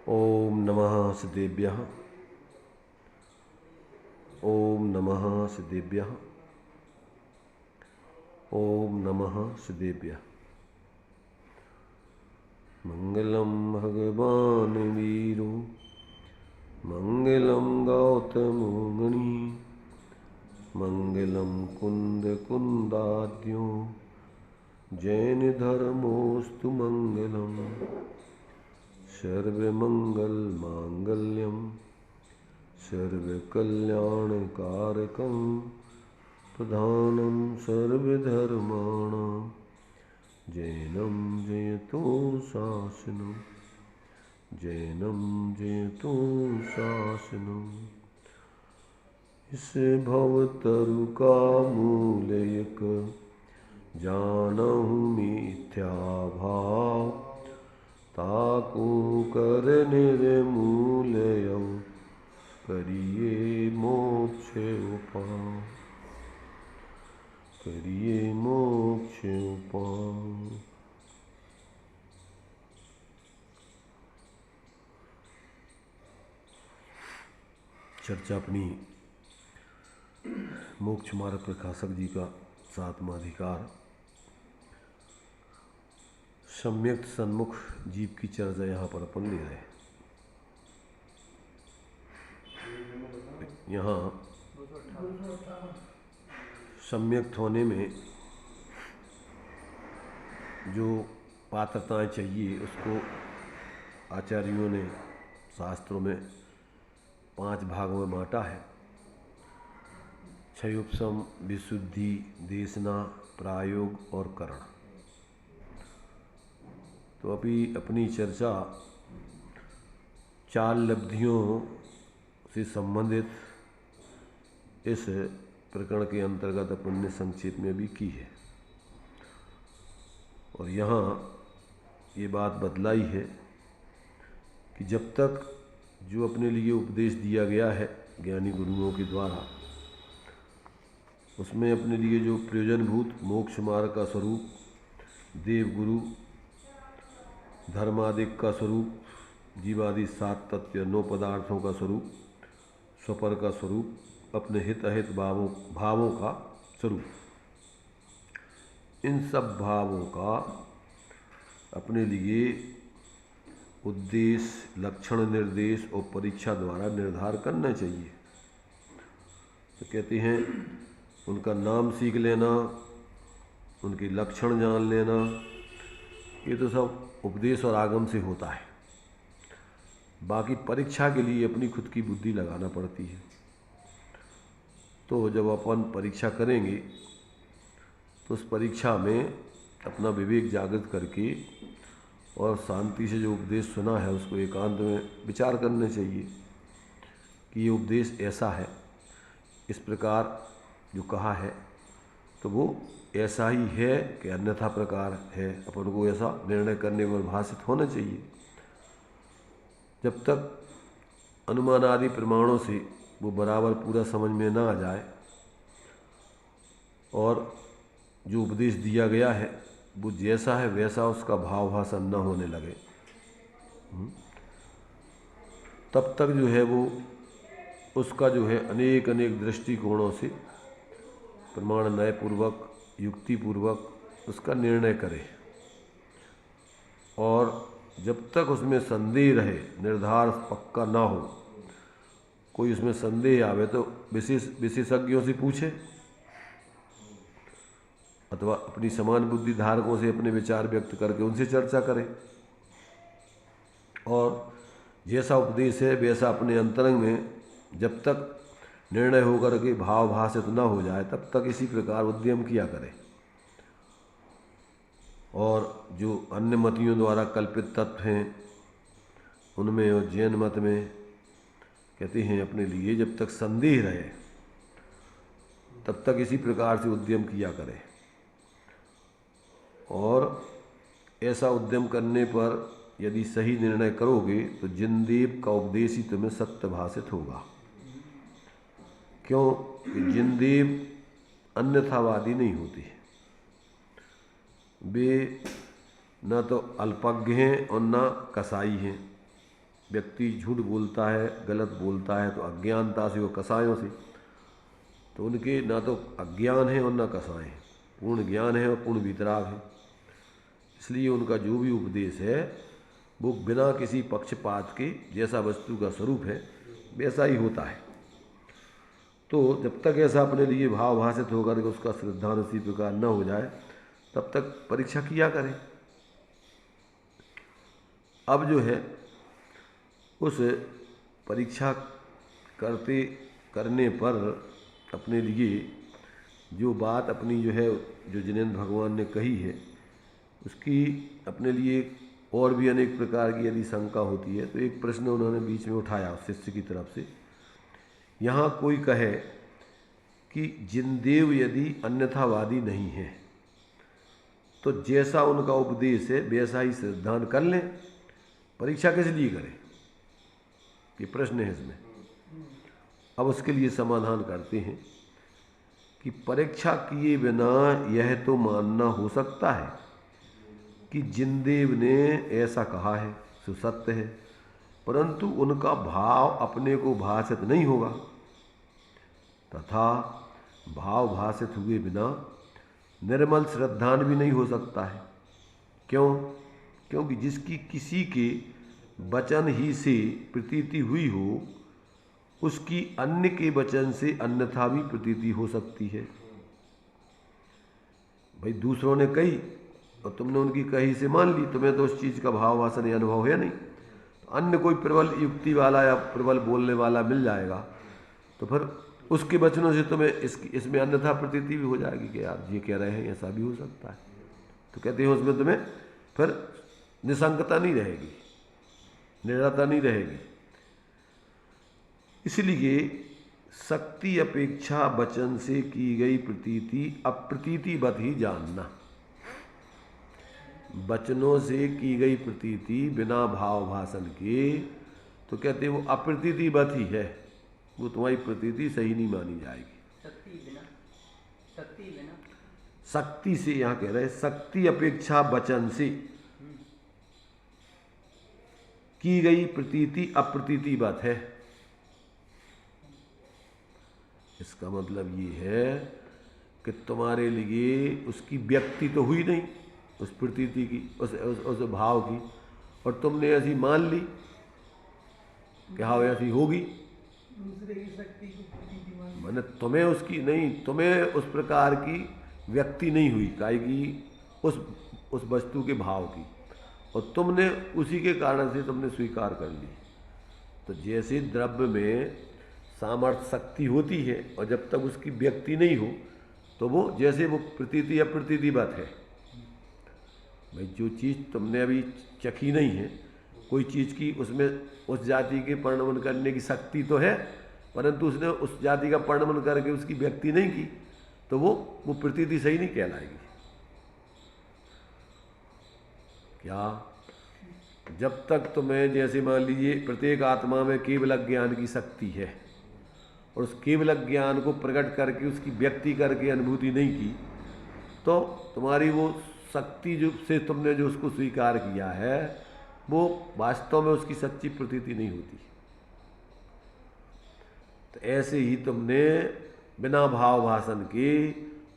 ओम नमः सिद्धेभ्यः। ओम नमः सिद्धेभ्यः। ओम नमः सिद्धेभ्यः। मंगलम भगवान वीरो मंगलम गौतमो मुनि मंगलम कुंद कुंदाद्यो जैन धर्मोस्तु मंगलम सर्वमंगल मांगल्यम सर्वकल्याणकारकं प्रधानं सर्वधर्माणां जैनं जयतु शासनं जैनं जयतु शासनम्। इस भवतरु का मूलयक जानहु मिथ्या भाव ताकू कर निर्मूलयम् करिए मोक्ष उपाय करिए मोक्ष उपाय। चर्चा अपनी मोक्ष मार्ग प्रकाशक जी का 7वां अधिकार सम्यक्त सन्मुख जीव की चर्चा यहाँ पर अपन ले रहे हैं। यहाँ सम्यक्त होने में जो पात्रताएं चाहिए उसको आचार्यों ने शास्त्रों में 5 भागों में बांटा है। क्षयोपशम, विशुद्धि, देशना, प्रायोग और करण। तो अभी अपनी चर्चा 4 लब्धियों से संबंधित इस प्रकरण के अंतर्गत अपन ने संक्षेप में भी की है। और यहाँ ये बात बतलाई है कि जब तक जो अपने लिए उपदेश दिया गया है ज्ञानी गुरुओं के द्वारा, उसमें अपने लिए जो प्रयोजनभूत मोक्ष मार्ग का स्वरूप, देवगुरु, धर्मादिक का स्वरूप, जीवादि 7 तत्व 9 पदार्थों का स्वरूप, स्वपर का स्वरूप, अपने हित अहित भावों का स्वरूप, इन सब भावों का अपने लिए उद्देश्य, लक्षण निर्देश और परीक्षा द्वारा निर्धार करना चाहिए। तो कहते हैं उनका नाम सीख लेना, उनके लक्षण जान लेना, ये तो सब उपदेश और आगम से होता है। बाकी परीक्षा के लिए अपनी खुद की बुद्धि लगाना पड़ती है। तो जब अपन परीक्षा करेंगे तो उस परीक्षा में अपना विवेक जागृत करके और शांति से जो उपदेश सुना है उसको एकांत में विचार करने चाहिए कि ये उपदेश ऐसा है, इस प्रकार जो कहा है तो वो ऐसा ही है कि अन्यथा प्रकार है। अपन को ऐसा निर्णय करने में भाषित होना चाहिए। जब तक अनुमान आदि प्रमाणों से वो बराबर पूरा समझ में ना आ जाए और जो उपदेश दिया गया है वो जैसा है वैसा उसका भाव भाषण न होने लगे, तब तक जो है वो उसका जो है अनेक अनेक दृष्टिकोणों से प्रमाण न्यायपूर्वक युक्तिपूर्वक उसका निर्णय करे। और जब तक उसमें संदेह रहे, निर्धार पक्का ना हो, कोई उसमें संदेह आवे तो विशेषज्ञों से पूछे अथवा अपनी समान बुद्धि धारकों से अपने विचार व्यक्त करके उनसे चर्चा करें। और जैसा उपदेश है वैसा अपने अंतरंग में जब तक निर्णय होकर के भाव भाषित न हो जाए तब तक इसी प्रकार उद्यम किया करें। और जो अन्य मतियों द्वारा कल्पित तत्व हैं उनमें और जैन मत में कहते हैं अपने लिए जब तक संदेह रहे तब तक इसी प्रकार से उद्यम किया करें। और ऐसा उद्यम करने पर यदि सही निर्णय करोगे तो जिनदेव का उपदेश ही तुम्हें सत्य भाषित होगा। क्यों? कि जिनदेव अन्यथावादी नहीं होते, वे न तो अल्पज्ञ हैं और न कसाई हैं। व्यक्ति झूठ बोलता है, गलत बोलता है, तो अज्ञानता से, वो कसायों से, तो उनके ना तो अज्ञान है और ना कसाय है, पूर्ण ज्ञान है और पूर्ण वितराग है। इसलिए उनका जो भी उपदेश है वो बिना किसी पक्षपात के, जैसा वस्तु का स्वरूप है वैसा ही होता है। तो जब तक ऐसा अपने लिए भाव भाषित होकर के उसका श्रद्धान इसी प्रकार न हो जाए तब तक परीक्षा किया करें। अब जो है उस परीक्षा करने पर अपने लिए जो बात अपनी जो है, जो जिनेंद्र भगवान ने कही है, उसकी अपने लिए और भी अनेक प्रकार की यदि शंका होती है तो एक प्रश्न उन्होंने बीच में उठाया शिष्य की तरफ से। यहाँ कोई कहे कि जिनदेव यदि अन्यथावादी नहीं है तो जैसा उनका उपदेश है वैसा ही श्रद्धान कर लें, परीक्षा किस लिए करें, ये प्रश्न है इसमें। अब उसके लिए समाधान करते हैं कि परीक्षा किए बिना यह तो मानना हो सकता है कि जिनदेव ने ऐसा कहा है, सो सत्य है, परंतु उनका भाव अपने को भाषित नहीं होगा, तथा भाव भाषित हुए बिना निर्मल श्रद्धान भी नहीं हो सकता है। क्यों? क्योंकि जिसकी किसी के वचन ही से प्रतीति हुई हो, उसकी अन्य के वचन से अन्यथा भी प्रतीति हो सकती है। भाई दूसरों ने कही और तुमने उनकी कही से मान ली, तुम्हें तो उस चीज़ का भाव वासन या अनुभव है नहीं, तो अन्य कोई प्रबल युक्ति वाला या प्रबल बोलने वाला मिल जाएगा तो फिर उसके वचनों से तुम्हें इसमें अन्यथा प्रतीति भी हो जाएगी कि यार ये कह रहे हैं ऐसा भी हो सकता है। तो कहते हैं उसमें तुम्हें फिर निशंकता नहीं रहेगी, निडरता नहीं रहेगी। इसलिए शक्ति अपेक्षा वचन से की गई प्रतीति अप्रतीतिवत ही जानना। वचनों से की गई प्रतीति बिना भाव भाषण के, तो कहते हैं वो अप्रतीतिवत ही है, वो तुम्हारी प्रतीति सही नहीं मानी जाएगी। शक्ति से यहाँ कह रहे हैं शक्ति अपेक्षा वचन से की गई प्रतीति अप्रतीतिवत है। इसका मतलब ये है कि तुम्हारे लिए उसकी व्यक्ति तो हुई नहीं, उस प्रतीति की, उस भाव की, और तुमने ऐसी मान ली कि हाँ ऐसी होगी, दूसरे की शक्ति को प्रतीति मान ली। मैंने तुम्हें उसकी नहीं, तुम्हें उस प्रकार की व्यक्ति नहीं हुई काएगी उस वस्तु के भाव की, और तुमने उसी के कारण से तुमने स्वीकार कर ली। तो जैसे द्रव्य में सामर्थ्य शक्ति होती है और जब तक उसकी व्यक्ति नहीं हो तो वो जैसे वो प्रतीति अप्रतीतिवत है। भाई जो चीज़ तुमने अभी चखी नहीं है, कोई चीज़ की उसमें उस जाति के वर्णन करने की शक्ति तो है, परंतु उसने उस जाति का वर्णन करके उसकी व्यक्ति नहीं की, तो वो प्रतीति सही नहीं कहलाएगी। क्या? जब तक तुम्हें, जैसे मान लीजिए प्रत्येक आत्मा में केवल ज्ञान की शक्ति है और उस केवल ज्ञान को प्रकट करके उसकी व्यक्ति करके अनुभूति नहीं की, तो तुम्हारी वो शक्ति जो से तुमने जो उसको स्वीकार किया है वो वास्तव में उसकी सच्ची प्रतीति नहीं होती। तो ऐसे ही तुमने बिना भाव भाषण के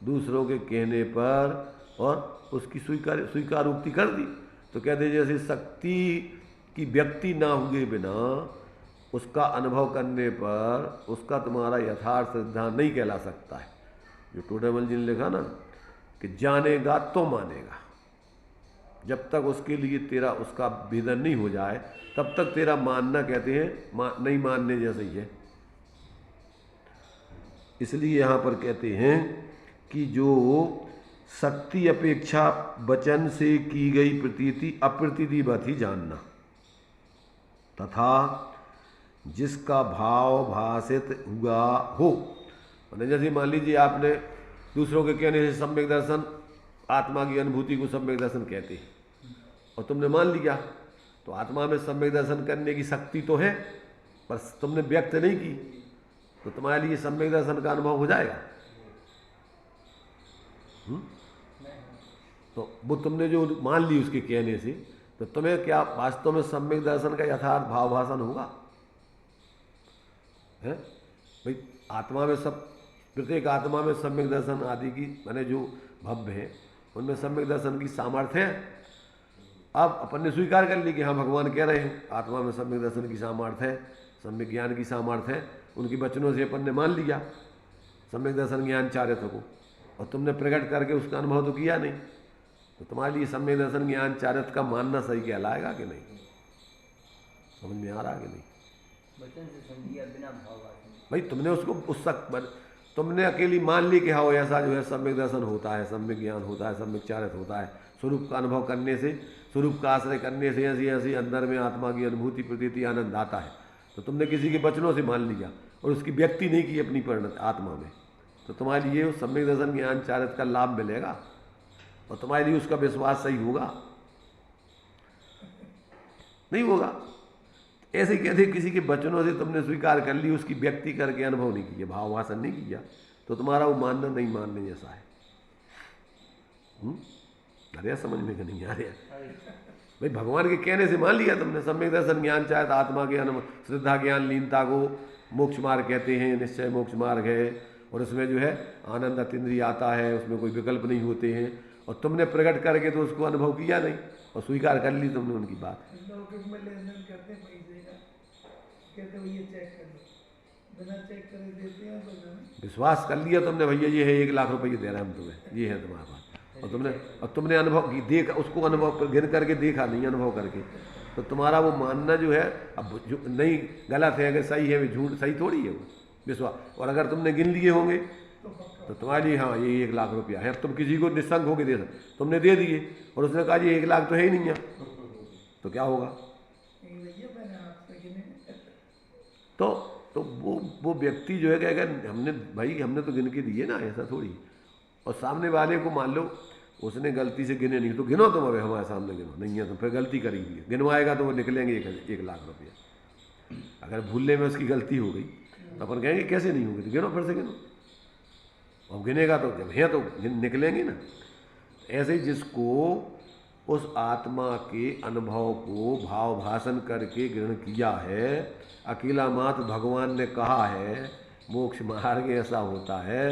दूसरों के कहने पर और उसकी स्वीकारोक्ति कर दी। तो कहते जैसे शक्ति की व्यक्ति ना हुए बिना उसका अनुभव करने पर उसका तुम्हारा यथार्थ सिद्धांत नहीं कहला सकता है। जो टोडामल जी ने लिखा ना कि जानेगा तो मानेगा, जब तक उसके लिए तेरा उसका भेदन नहीं हो जाए तब तक तेरा मानना, कहते हैं नहीं मानने जैसे ही है। इसलिए यहाँ पर कहते हैं कि जो शक्ति अपेक्षा वचन से की गई प्रतीति अप्रतीतिवत ही जानना, तथा जिसका भाव भाषित हुआ हो। जैसे मान लीजिए आपने दूसरों के कहने से सम्यक दर्शन, आत्मा की अनुभूति को सम्यक दर्शन कहते हैं और तुमने मान लिया, तो आत्मा में सम्यक दर्शन करने की शक्ति तो है पर तुमने व्यक्त नहीं की, तो तुम्हारे लिए सम्यक दर्शन का अनुभव हो जाएगा। तो वो तुमने जो मान ली उसके कहने से, तो तुम्हें क्या वास्तव में सम्यक दर्शन का यथार्थ भाव भाषण होगा? है भाई, आत्मा में सब, प्रत्येक आत्मा में सम्यक दर्शन आदि की माने जो भव्य है उनमें सम्यक दर्शन की सामर्थ्य है। अब अपन ने स्वीकार कर ली कि हाँ भगवान कह रहे हैं आत्मा में सम्यक दर्शन की सामर्थ्य है, सम्यक ज्ञान की सामर्थ्य है। उनकी वचनों से अपन ने मान लिया सम्यक दर्शन ज्ञान चारित्र को, और तुमने प्रकट करके उसका अनुभव तो किया नहीं, तो तुम्हारे लिए सम्यक दर्शन ज्ञान चारित्र का मानना सही कहलाएगा कि नहीं? समझ में आ रहा कि नहीं? वचन से समझिया बिना भाव भाई तुमने उसको उस तुमने अकेली मान ली कि हाँ ऐसा जो है सम्यक दर्शन होता है, सम्यक ज्ञान होता है, सम्यक चारित्र होता है। स्वरूप का अनुभव करने से, स्वरूप का आश्रय करने से ऐसी ऐसी अंदर में आत्मा की अनुभूति प्रतीति आनंद आता है। तो तुमने किसी के वचनों से मान लिया और उसकी व्यक्ति नहीं की अपनी परिणत आत्मा में, तो तुम्हारे लिए उस सम्यक दर्शन ज्ञान चारित्र का लाभ मिलेगा और तुम्हारे लिए उसका विश्वास सही होगा? नहीं होगा। ऐसे कहते किसी के वचनों से तुमने स्वीकार कर ली, उसकी व्यक्ति करके अनुभव नहीं किया, भाव भाषण नहीं किया, तो तुम्हारा वो मानना नहीं मानने जैसा है। अरे समझ में कि नहीं आ रहा? भाई भगवान के कहने से मान लिया तुमने सम्यक दर्शन ज्ञान चाहे आत्मा के अनुभव, श्रद्धा ज्ञान लीनता को मोक्ष मार्ग कहते हैं, निश्चय मोक्ष मार्ग है, और उसमें जो है आनंद अतीन्द्रिय आता है, उसमें कोई विकल्प नहीं होते हैं, और तुमने प्रकट करके तो उसको अनुभव किया नहीं और स्वीकार कर ली तुमने उनकी बात। लौकिक में लेन देन करते हैं पैसे का, कहते भैया चेक कर लो, बिना चेक करे देते हैं तो विश्वास कर लिया तुमने, भैया ये है 1 लाख रुपये दे रहे हैं हम तुम्हें, ये है तुम्हारा बात, और तुमने अनुभव देखा, उसको अनुभव गिन करके देखा नहीं, अनुभव करके, तो तुम्हारा वो मानना जो है अब जो नहीं गलत है, अगर सही है वो झूठ सही थोड़ी है वो विश्वास। और अगर तुमने गिन लिए होंगे तो तुम्हारे लिए हाँ ये 1 लाख रुपया है, अब तुम किसी को निस्संग होकर दे सकते, तुमने दे दिए और उसने कहा जी 1 लाख तो है ही नहीं है, तो क्या होगा? तो वो व्यक्ति जो है कहेगा हमने भाई हमने तो गिन के दिए ना, ऐसा थोड़ी। और सामने वाले को मान लो उसने गलती से गिने नहीं, तो गिनो तुम, अभी हमारे सामने गिनो, नहीं है तो फिर गलती करेगी, गिनवाएगा तो वो निकलेंगे 1 लाख रुपया। अगर भूलने में उसकी गलती हो गई तो अपन कहेंगे कैसे नहीं होगी, तो गिनो, फिर से गिनो, और गिनेगा तो जब है तो निकलेंगे ना। ऐसे ही जिसको उस आत्मा के अनुभव को भाव भाषण करके ग्रहण किया है, अकेला मात्र भगवान ने कहा है मोक्ष मार्ग ऐसा होता है,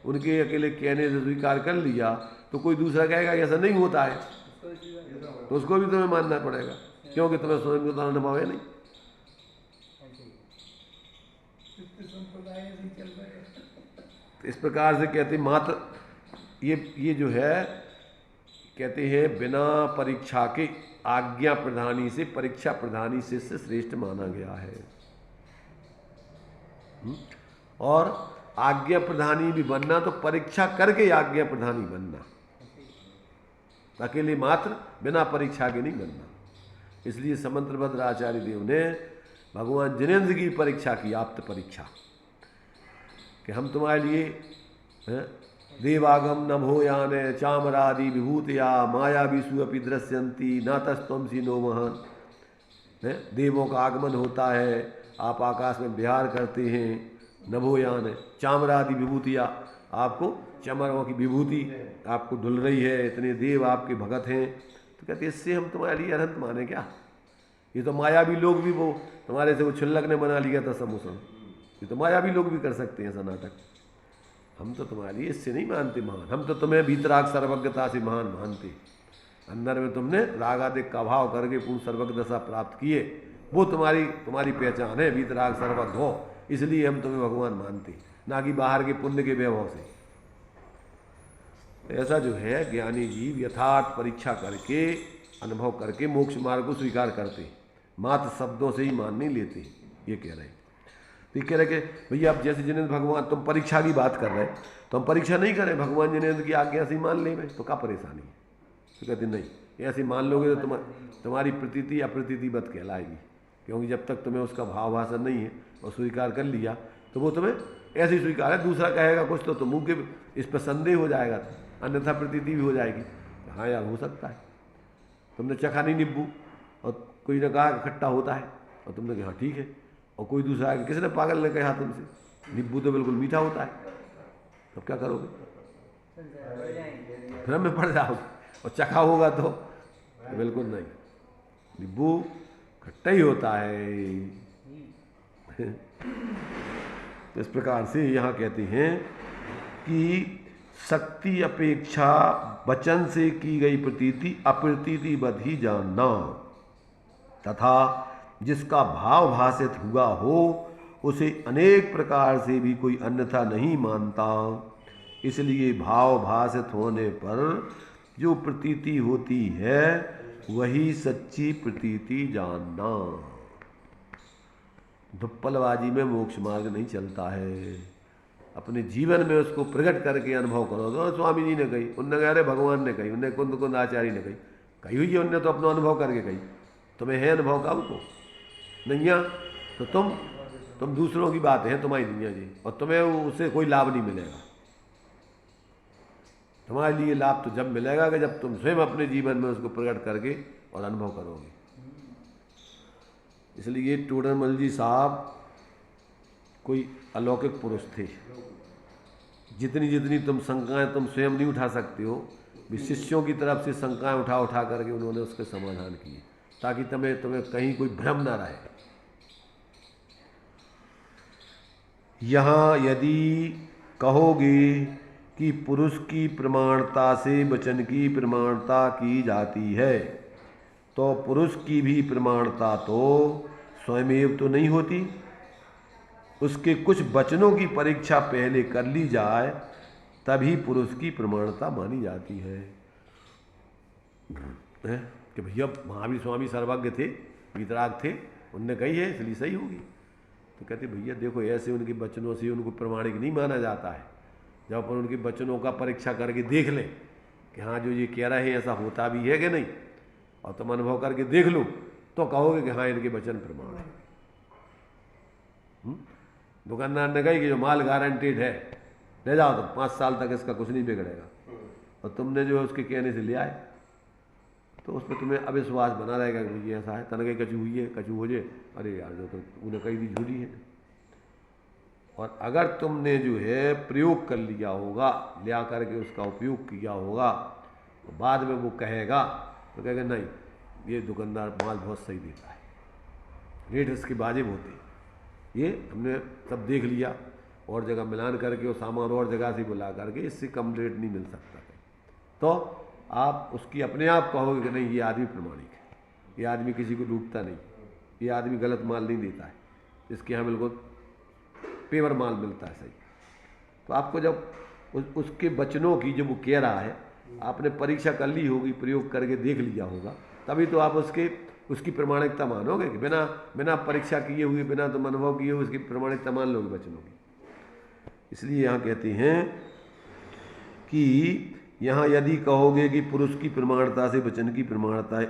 उनके अकेले कहने से स्वीकार कर लिया, तो कोई दूसरा कहेगा ऐसा नहीं होता है तो उसको भी तुम्हें मानना पड़ेगा, क्योंकि तुम्हें स्वयं का अनुभव है नहीं। इस प्रकार से कहते मात्र ये जो है कहते हैं बिना परीक्षा के आज्ञा प्रधानी से परीक्षा प्रधानी शिष्य श्रेष्ठ माना गया है। और आज्ञा प्रधानी भी बनना तो परीक्षा करके आज्ञा प्रधानी बनना, अकेले मात्र बिना परीक्षा के नहीं बनना। इसलिए समंत्रभद्र आचार्य देव ने भगवान जिनेन्द्र की परीक्षा की, आप्त परीक्षा, कि हम तुम्हारे लिए देवागम नभोयान चामरादि विभूतया माया विषु अपि दृश्यंती न तस्तमसी नो महान। देवों का आगमन होता है, आप आकाश में विहार करते हैं, नभोयान चामरादि विभूतिया, आपको चमरों की विभूति आपको धुल रही है, इतने देव आपके भगत हैं, तो कहते इससे हम तुम्हारे लिए अनंत माने क्या? ये तो मायावी लोग भी वो तुम्हारे से वो छुल्लक ने बना लिया था समूसम, ये तो मायावी लोग भी कर सकते हैं ऐसा नाटक। हम तो तुम्हारे लिए इससे नहीं मानते महान, हम तो तुम्हें भीतराग सर्वज्ञता से महान मानते। अंदर में तुमने रागादिक का भाव करके पूर्ण सर्वज्ञ दशा प्राप्त किए, वो तुम्हारी पहचान है, भीतराग सर्वज्ञ हो, इसलिए हम तुम्हें भगवान मानते, ना कि बाहर के पुण्य के वैभव से। ऐसा जो है ज्ञानी जीव यथार्थ परीक्षा करके अनुभव करके मोक्ष मार्ग को स्वीकार करते, मात्र शब्दों से ही मान नहीं लेते। ये कह रहे हैं, तो ये कह रहे कि भैया आप जैसे जिनेन्द्र भगवान, तुम परीक्षा की बात कर रहे हैं तो हम परीक्षा नहीं करें, भगवान जिनेन्द्र की आज्ञा से मान ले, तो क्या परेशानी है? तो कहते नहीं, ऐसे मान लोगे तो तुम्हारी प्रतीति अप्रतीतिवत कहलाएगी, क्योंकि जब तक तुम्हें उसका भाव भाषण नहीं है और स्वीकार कर लिया तो वो तुम्हें ऐसे ही स्वीकार है। दूसरा कहेगा कुछ तो तुम के इस पर संदेह हो जाएगा, अन्यथा प्रतीति भी हो जाएगी, हाँ यार हो सकता है, तुमने चखा नहीं नींबू और कोई ने कहा खट्टा होता है और तुमने कहा हाँ ठीक है, और कोई दूसरा आगे किसी ने पागल ने कहा तुमसे नींबू तो बिल्कुल मीठा होता है, तब क्या करोगे? भ्रम में पड़ जाओगे, और चखा होगा तो बिल्कुल नहीं। नींबू खट्टा ही होता है। तो इस प्रकार से यहाँ कहते हैं कि शक्ति अपेक्षा वचन से की गई प्रतीति अप्रतीति बद ही जानना, तथा जिसका भाव भाषित हुआ हो उसे अनेक प्रकार से भी कोई अन्यथा नहीं मानता। इसलिए भाव भाषित होने पर जो प्रतीति होती है वही सच्ची प्रतीति जानना। धुप्पलबाजी में मोक्ष मार्ग नहीं चलता है। अपने जीवन में उसको प्रकट करके अनुभव करो। तो स्वामी जी ने कही, उनने कहा, अरे भगवान ने कही, उनने कुंद कुंद आचार्य ने कही हुई है, उनने तो अपना अनुभव करके कही। तुम्हें है अनुभव का उनको नहीं है, तो तुम दूसरों की बात है तुम्हारी दुनिया जी, और तुम्हें उससे कोई लाभ नहीं मिलेगा। तुम्हारे लिए लाभ तो जब मिलेगा कि जब तुम स्वयं अपने जीवन में उसको प्रकट करके और अनुभव करोगे। इसलिए टोडरमल जी साहब कोई अलौकिक पुरुष थे। जितनी जितनी तुम शंकाएं तुम स्वयं नहीं उठा सकते हो, शिष्यों की तरफ से शंकाएं उठा उठा करके उन्होंने उसके समाधान किए, ताकि तुम्हें कहीं कोई भ्रम ना रहे। यहाँ यदि कहोगे कि पुरुष की प्रमाणता से वचन की प्रमाणता की जाती है, तो पुरुष की भी प्रमाणता तो स्वयमेव तो नहीं होती। उसके कुछ वचनों की परीक्षा पहले कर ली जाए तभी पुरुष की प्रमाणता मानी जाती है। कि भैया महावीर स्वामी सर्वज्ञ थे, वीतराग थे, उनने कही है इसलिए सही होगी। तो कहते भैया देखो, ऐसे उनके वचनों से उनको प्रमाणिक नहीं माना जाता है। जब अपन उनके वचनों का परीक्षा करके देख लें कि हाँ जो ये कह रहे हैं ऐसा होता भी है कि नहीं, और तुम अनुभव करके देख लो, तो कहोगे कि हाँ इनके वचन प्रमाण है। दुकानदार ने कही कि जो माल गारंटेड है ले जाओ, तो 5 साल तक इसका कुछ नहीं बिगड़ेगा, और तुमने जो है उसके कहने से ले आए, तो उसमें तुम्हें अविश्वास बना रहेगा कि ये ऐसा है। तनके कचू हुई है, कचू हो जाए, अरे यार जो तो उन्हें कही थी झूठी है। और अगर तुमने जो है प्रयोग कर लिया होगा, लिया करके उसका उपयोग किया होगा, तो बाद में वो कहेगा तो कहेगा नहीं ये दुकानदार माल बहुत सही देता है, रेट इसके वाजिब होते हैं, ये हमने सब देख लिया, और जगह मिलान करके और सामान और जगह से बुला करके इससे कम रेट नहीं मिल सकता है। तो आप उसकी अपने आप कहोगे कि नहीं ये आदमी प्रमाणिक है, ये आदमी किसी को लूटता नहीं, ये आदमी गलत माल नहीं देता है, इसके यहाँ बिल्कुल पेवर माल मिलता है सही। तो आपको जब उसके वचनों की जब वो कह रहा है आपने परीक्षा कर ली होगी, प्रयोग करके देख लिया होगा, तभी तो आप उसकी प्रमाणिकता मानोगे। कि बिना परीक्षा किए हुए, बिना तुम अनुभव किए हुए उसकी प्रमाणिकता मान लोगे वचनों की। इसलिए यहाँ कहते हैं कि यहाँ यदि कहोगे कि पुरुष की प्रमाणता से वचन की प्रमाणता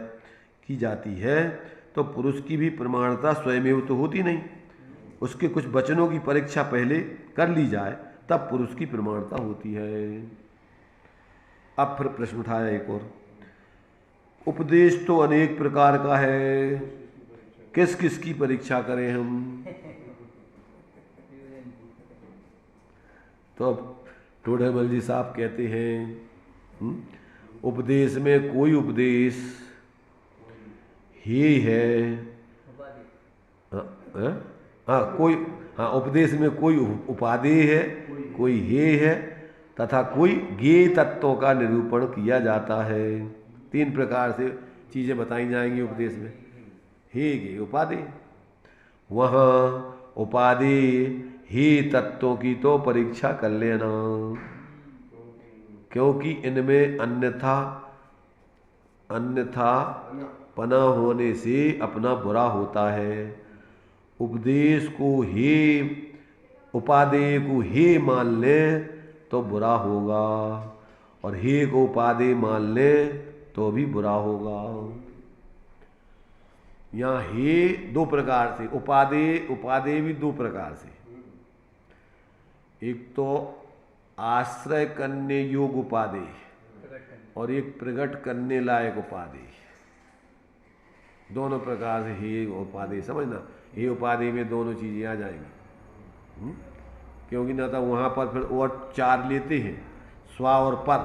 की जाती है, तो पुरुष की भी प्रमाणता स्वयमेव तो होती नहीं। उसके कुछ वचनों की परीक्षा पहले कर ली जाए तब पुरुष की प्रमाणता होती है। अब फिर प्रश्न उठाया एक और, उपदेश तो अनेक प्रकार का है, किस किस की परीक्षा करें हम। तो अब टोडरमल जी साहब कहते हैं उपदेश में कोई उपदेश ही है, उपदेश में कोई उपादेय है, कोई हेय है, तथा कोई ज्ञेय तत्वों का निरूपण किया जाता है। 3 प्रकार से चीज़ें बताई जाएंगी उपदेश में, हे ज्ञेय उपादेय। वहाँ उपादेय हे तत्वों की तो परीक्षा कर लेना, क्योंकि इनमें अन्यथा पना होने से अपना बुरा होता है। उपदेश को हे, उपादेय को हे मान ले तो बुरा होगा, और हे को उपादेय मान ले तो भी बुरा होगा। यहाँ हे 2 प्रकार से, उपादेय भी 2 प्रकार से। एक तो आश्रय करने योग्य उपादेय और एक प्रकट करने लायक उपादेय। दोनों प्रकार से हे उपादेय समझना। हे उपादेय में दोनों चीज़ें आ जाएंगी, क्योंकि ना तो वहाँ पर फिर और 4 लेते हैं, स्वा और पर।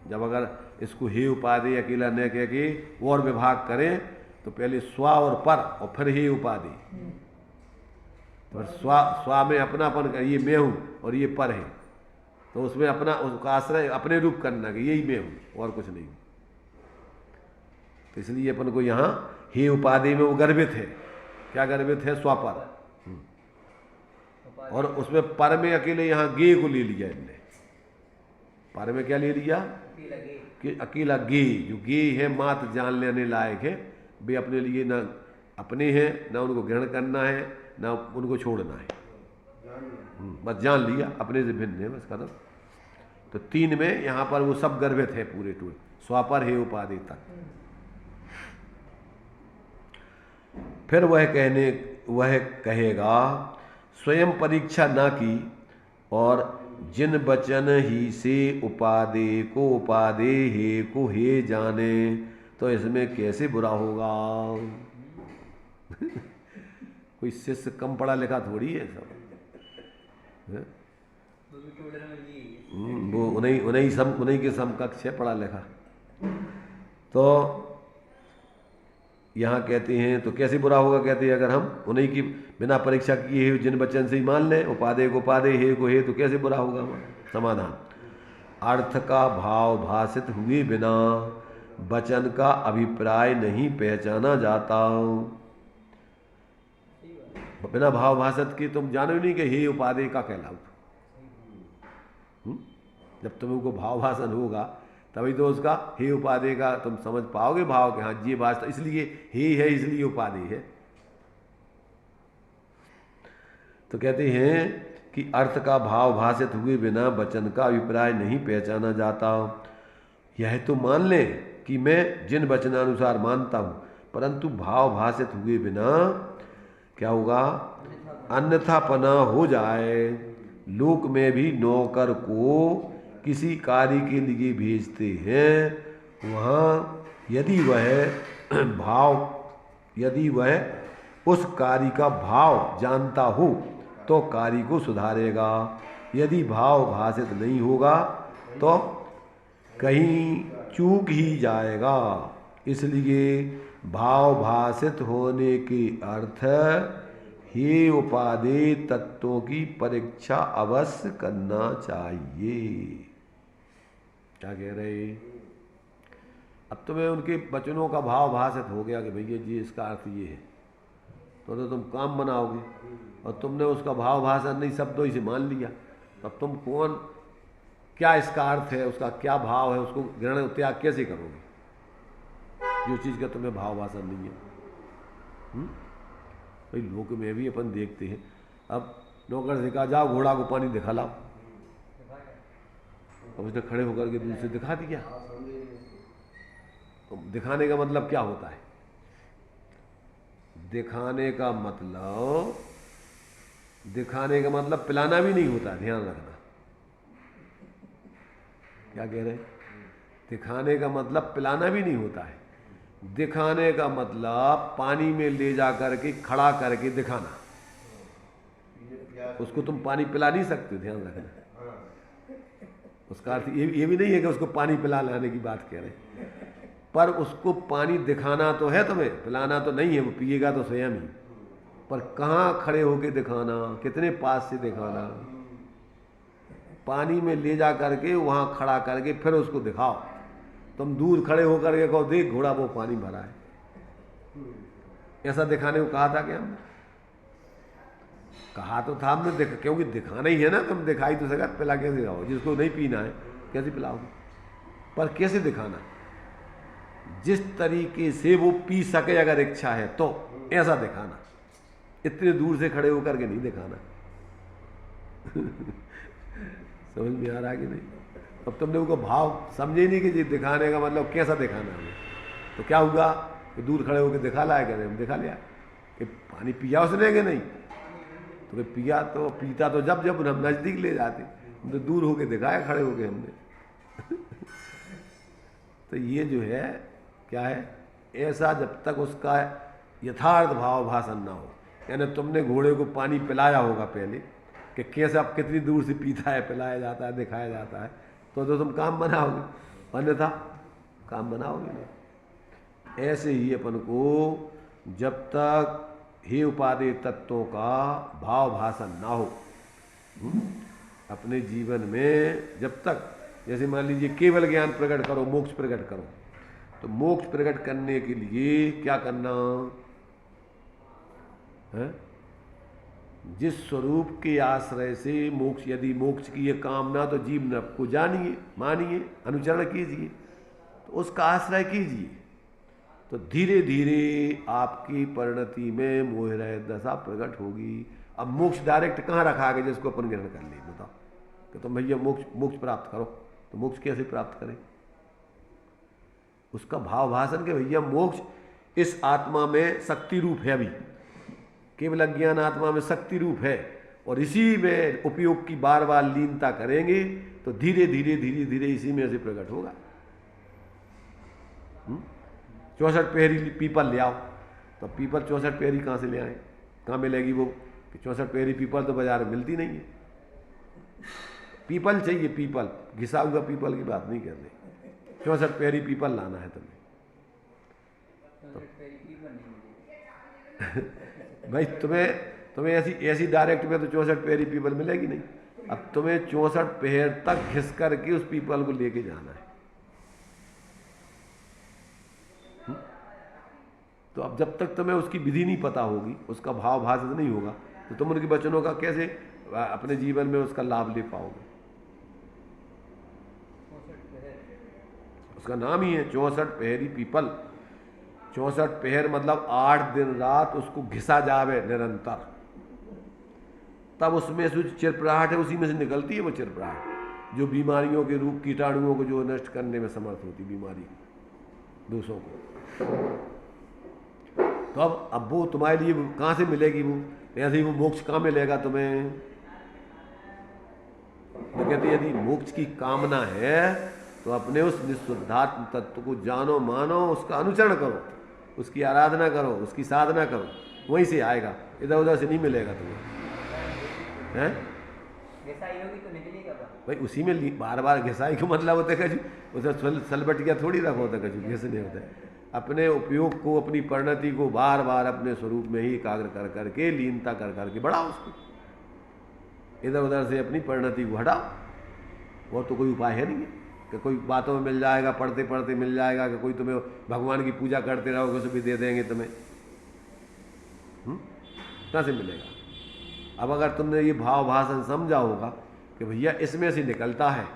जब अगर इसको हे उपाधि अकेला न कह के और विभाग करें तो पहले स्वा और पर और फिर हे उपाधि। तो स्वा में अपनापन, ये मैं हूँ और ये पर है, तो उसमें अपना उसका आश्रय अपने रूप करना कि यही मैं हूँ और कुछ नहीं। तो इसलिए अपन को यहाँ हे उपाधि में वो गर्भित है। क्या गर्भित है? स्वापर। और उसमें पर में अकेले यहाँ गे को ले लिया इनने। पर में क्या ले लिया? कि अकेला गे, जो गे है मात जान लेने लायक है, वे अपने लिए ना अपने हैं, ना उनको ग्रहण करना है, ना उनको छोड़ना है। बस जान लिया, अपने से भिन्न है बस खत्म। तो तीन में यहाँ पर वो सब गर्भित है पूरे टूल, स्वापर हे उपाधि तक। फिर वह कहेगा स्वयं परीक्षा ना की और जिन बचन ही से उपादे को उपादे हे को हे जाने, तो इसमें कैसे बुरा होगा? कोई शिष्य कम पढ़ा लिखा थोड़ी है सब है? वो उन्हीं के समकक्ष है पढ़ा लिखा। तो यहाँ कहते हैं तो कैसे बुरा होगा? कहते हैं अगर हम उन्हीं की बिना परीक्षा किए जिन वचन से ही मान लें उपादे को उपादे हे को हे, तो कैसे बुरा होगा? समाधान, अर्थ का भाव भाषित हुए बिना वचन का अभिप्राय नहीं पहचाना जाता। बिना भाव भाषित की तुम जानो ही नहीं कि हे उपादे का कहलाओ। जब तुमको भाव भाषण होगा तभी तो उसका हे उपाधि का तुम समझ पाओगे भाव के। हाँ ये बात, इसलिए हे है इसलिए उपाधि है। तो कहते हैं कि अर्थ का भाव भाषित हुए बिना वचन का अभिप्राय नहीं पहचाना जाता। यह तो मान ले कि मैं जिन वचनानुसार मानता हूं, परंतु भाव भाषित हुए बिना क्या होगा? अन्यथापना हो जाए। लोक में भी नौकर को किसी कार्य के लिए भेजते हैं, वहाँ यदि वह उस कार्य का भाव जानता हो तो कार्य को सुधारेगा। यदि भाव भाषित नहीं होगा तो कहीं चूक ही जाएगा। इसलिए भाव भाषित होने के अर्थ हे उपादेय तत्वों की परीक्षा अवश्य करना चाहिए। क्या कह रहे? अब तुम्हें उनके वचनों का भाव भाषित हो गया कि भैया जी इसका अर्थ ये है, तो तुम काम बनाओगे, और तुमने उसका भाव भाषण नहीं शब्दों ही से मान लिया, तब तुम कौन क्या इसका अर्थ है, उसका क्या भाव है, उसको ग्रहण त्याग कैसे करोगे जो चीज़ का तुम्हें भाव भाषण नहीं है? भाई लोक में भी अपन देखते हैं। अब नौकर से कहा जाओ घोड़ा को पानी दिखा लाओ, अब उसने खड़े होकर के दूर से दिखा दिया। तो दिखाने का मतलब क्या होता है? दिखाने का मतलब पिलाना भी नहीं होता, ध्यान रखना। क्या कह रहे? दिखाने का मतलब पिलाना भी नहीं होता है। दिखाने का मतलब पानी में ले जा करके खड़ा करके दिखाना। उसको तुम पानी पिला नहीं सकते, ध्यान रखना। उसका अर्थ ये भी नहीं है कि उसको पानी पिला लाने की बात कह रहे, पर उसको पानी दिखाना तो है, तुम्हें पिलाना तो नहीं है, वो पिएगा तो स्वयं ही। पर कहाँ खड़े होके दिखाना, कितने पास से दिखाना, पानी में ले जा करके वहाँ खड़ा करके फिर उसको दिखाओ। तुम दूर खड़े होकर के कहो देख घोड़ा वो पानी भरा है, ऐसा दिखाने को कहा था क्या हमने? कहा तो था हमने क्योंकि दिखाना ही है ना। तुम दिखाई तो सका, पिला कैसे खाओ? जिसको नहीं पीना है कैसे पिलाओगे? पर कैसे दिखाना? जिस तरीके से वो पी सके अगर इच्छा है तो ऐसा दिखाना। इतने दूर से खड़े होकर के नहीं दिखाना। समझ में आ रहा कि नहीं? अब तुमने उनको भाव समझे नहीं कि जी दिखाने का मतलब कैसा दिखाना है। तो क्या हुआ कि दूर खड़े होकर दिखा लाया, कहते हम दिखा लिया कि पानी पिया उसने कि नहीं? तो पिया तो पीता तो जब हम नज़दीक ले जाते, तो दूर होके दिखाया खड़े होके हमने। तो ये जो है क्या है, ऐसा जब तक उसका यथार्थ भाव भाषण ना हो, यानी तुमने घोड़े को पानी पिलाया होगा पहले कि कैसे अब कितनी दूर से पीता है, पिलाया जाता है, दिखाया जाता है, तो तुम काम बनाओगे। अन्यथा काम बनाओगे नहीं। ऐसे ही अपन को जब तक हे उपादेय तत्वों का भाव भाषण ना हो, अपने जीवन में जब तक, जैसे मान लीजिए केवल ज्ञान प्रकट करो, मोक्ष प्रकट करो, तो मोक्ष प्रकट करने के लिए क्या करना है? जिस स्वरूप के आश्रय से मोक्ष, यदि मोक्ष की ये कामना, तो जीवन को जानिए, मानिए, अनुचरण कीजिए, तो उसका आश्रय कीजिए, तो धीरे धीरे आपकी परिणति में मोहरह दशा प्रकट होगी। अब मोक्ष डायरेक्ट कहाँ रखा गया जिसको अपन ग्रहण कर ले? बताओ कि तुम भैया मोक्ष प्राप्त करो, तो मोक्ष कैसे प्राप्त करें? उसका भाव भाषण के भैया मोक्ष इस आत्मा में शक्ति रूप है, अभी केवल अज्ञान आत्मा में शक्ति रूप है, और इसी में उपयोग की बार बार लीनता करेंगे तो धीरे धीरे धीरे धीरे इसी में से प्रकट होगा। 64 पहरी पीपल ले आओ, तो पीपल 64 पहरी कहाँ से ले आए? कहाँ मिलेगी वो? 64 पहरी पीपल तो बाजार में मिलती नहीं है। पीपल चाहिए, पीपल, घिसा हुआ पीपल की बात नहीं कर रहे, 64 पहरी पीपल लाना है तुम्हें। भाई तुम्हें ऐसी डायरेक्ट में तो 64 पहरी पीपल मिलेगी नहीं। अब तुम्हें 64 पहर तक घिस करके उस पीपल को लेके जाना है। तो अब जब तक तुम्हें उसकी विधि नहीं पता होगी, उसका भाव भाषित नहीं होगा, तो तुम उनके वचनों का कैसे अपने जीवन में उसका लाभ ले पाओगे? उसका नाम ही है 64 पहरी पीपल। 64 पहर मतलब 8 दिन रात उसको घिसा जावे निरंतर, तब उसमें से चिरपराहट है, उसी में से निकलती है वो चिरपराहट, जो बीमारियों के रूप, कीटाणुओं को जो नष्ट करने में समर्थ होती, बीमारी दोषों को। तो अब वो तुम्हारे लिए कहाँ से मिलेगी? वो ऐसे ही वो मोक्ष कहाँ मिलेगा तुम्हें? तो कहते यदि मोक्ष की कामना है तो अपने उस निःशुद्धात्म तत्व को जानो, मानो, उसका अनुचरण करो, उसकी आराधना करो, उसकी साधना करो, वहीं से आएगा, इधर उधर से नहीं मिलेगा तुम्हें। हैं? तो निकलेगा भाई उसी में बार बार घिसाई का मतलब होता है कि उसे सलबटिया थोड़ी रखो होता है, घिसने होता है। अपने उपयोग को, अपनी परिणति को बार बार अपने स्वरूप में ही एकाग्र कर करके, लीनता कर करके बढ़ाओ उसको, इधर उधर से अपनी परिणति को हटाओ। वो तो कोई उपाय है नहीं है कि कोई बातों में मिल जाएगा, पढ़ते पढ़ते मिल जाएगा, कि कोई तुम्हें भगवान की पूजा करते रहोगे उसे भी दे देंगे तुम्हें, कहाँ से मिलेगा? अब अगर तुमने ये भाव भाषण समझा होगा कि भैया इसमें से निकलता है,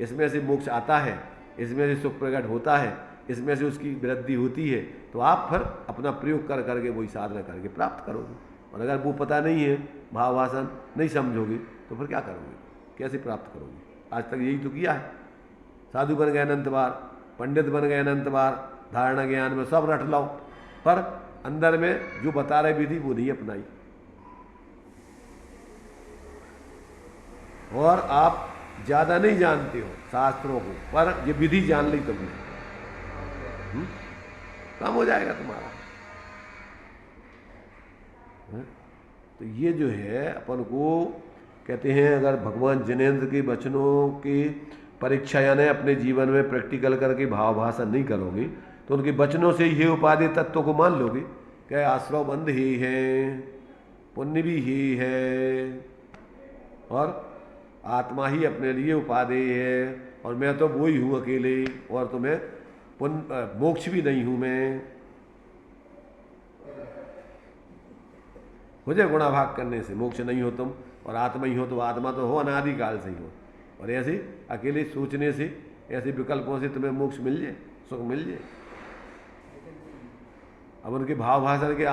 इसमें से मोक्ष आता है, इसमें से सुख प्रकट होता है, इसमें से उसकी वृद्धि होती है, तो आप फिर अपना प्रयोग कर करके वही साधना करके प्राप्त करोगे। और अगर वो पता नहीं है, भाव भाषण नहीं समझोगे, तो फिर क्या करोगे? कैसे प्राप्त करोगे? आज तक यही तो किया है, साधु बन गए अनंत बार, पंडित बन गए अनंत बार, धारणा ज्ञान में सब रट लो, पर अंदर में जो बता रहे विधि वो नहीं अपनाई। और आप ज़्यादा नहीं जानते हो शास्त्रों को, पर ये विधि जान ली तुमने, काम हो जाएगा तुम्हारा। तो ये जो है अपन को कहते हैं, अगर भगवान जिनेंद्र के वचनों की परीक्षा यानी अपने जीवन में प्रैक्टिकल करके भाव भाषण नहीं करोगे, तो उनके वचनों से ये उपादेय तत्व को मान लोगे कि आश्रव बंध ही है, पुण्य भी ही है, और आत्मा ही अपने लिए उपादेय है, और मैं तो वो ही हूँ अकेले, और तुम्हें मोक्ष भी नहीं हूँ मैं। हो जाए गुणाभाग करने से मोक्ष नहीं हो तुम, और आत्मा ही हो, तो आत्मा तो हो अनादिकाल से ही हो, और ऐसे अकेले सोचने से, ऐसे विकल्पों से तुम्हें मोक्ष मिल जाए, सुख मिल जाए। अब उनके भाव भाषण के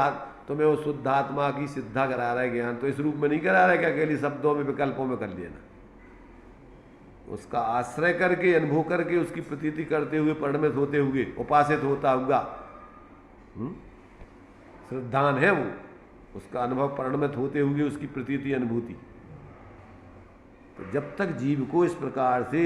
तुम्हें वो शुद्ध आत्मा की सिद्धा करा रहा है ज्ञान, तो इस रूप में नहीं करा रहा है कि अकेले शब्दों में, विकल्पों में कर लेना। उसका आश्रय करके, अनुभव करके, उसकी प्रतीति करते हुए, परिणमित होते हुए, उपासित होता हुआ, श्रद्धान है वो, उसका अनुभव परिणमित होते हुए उसकी प्रतीति, अनुभूति। तो जब तक जीव को इस प्रकार से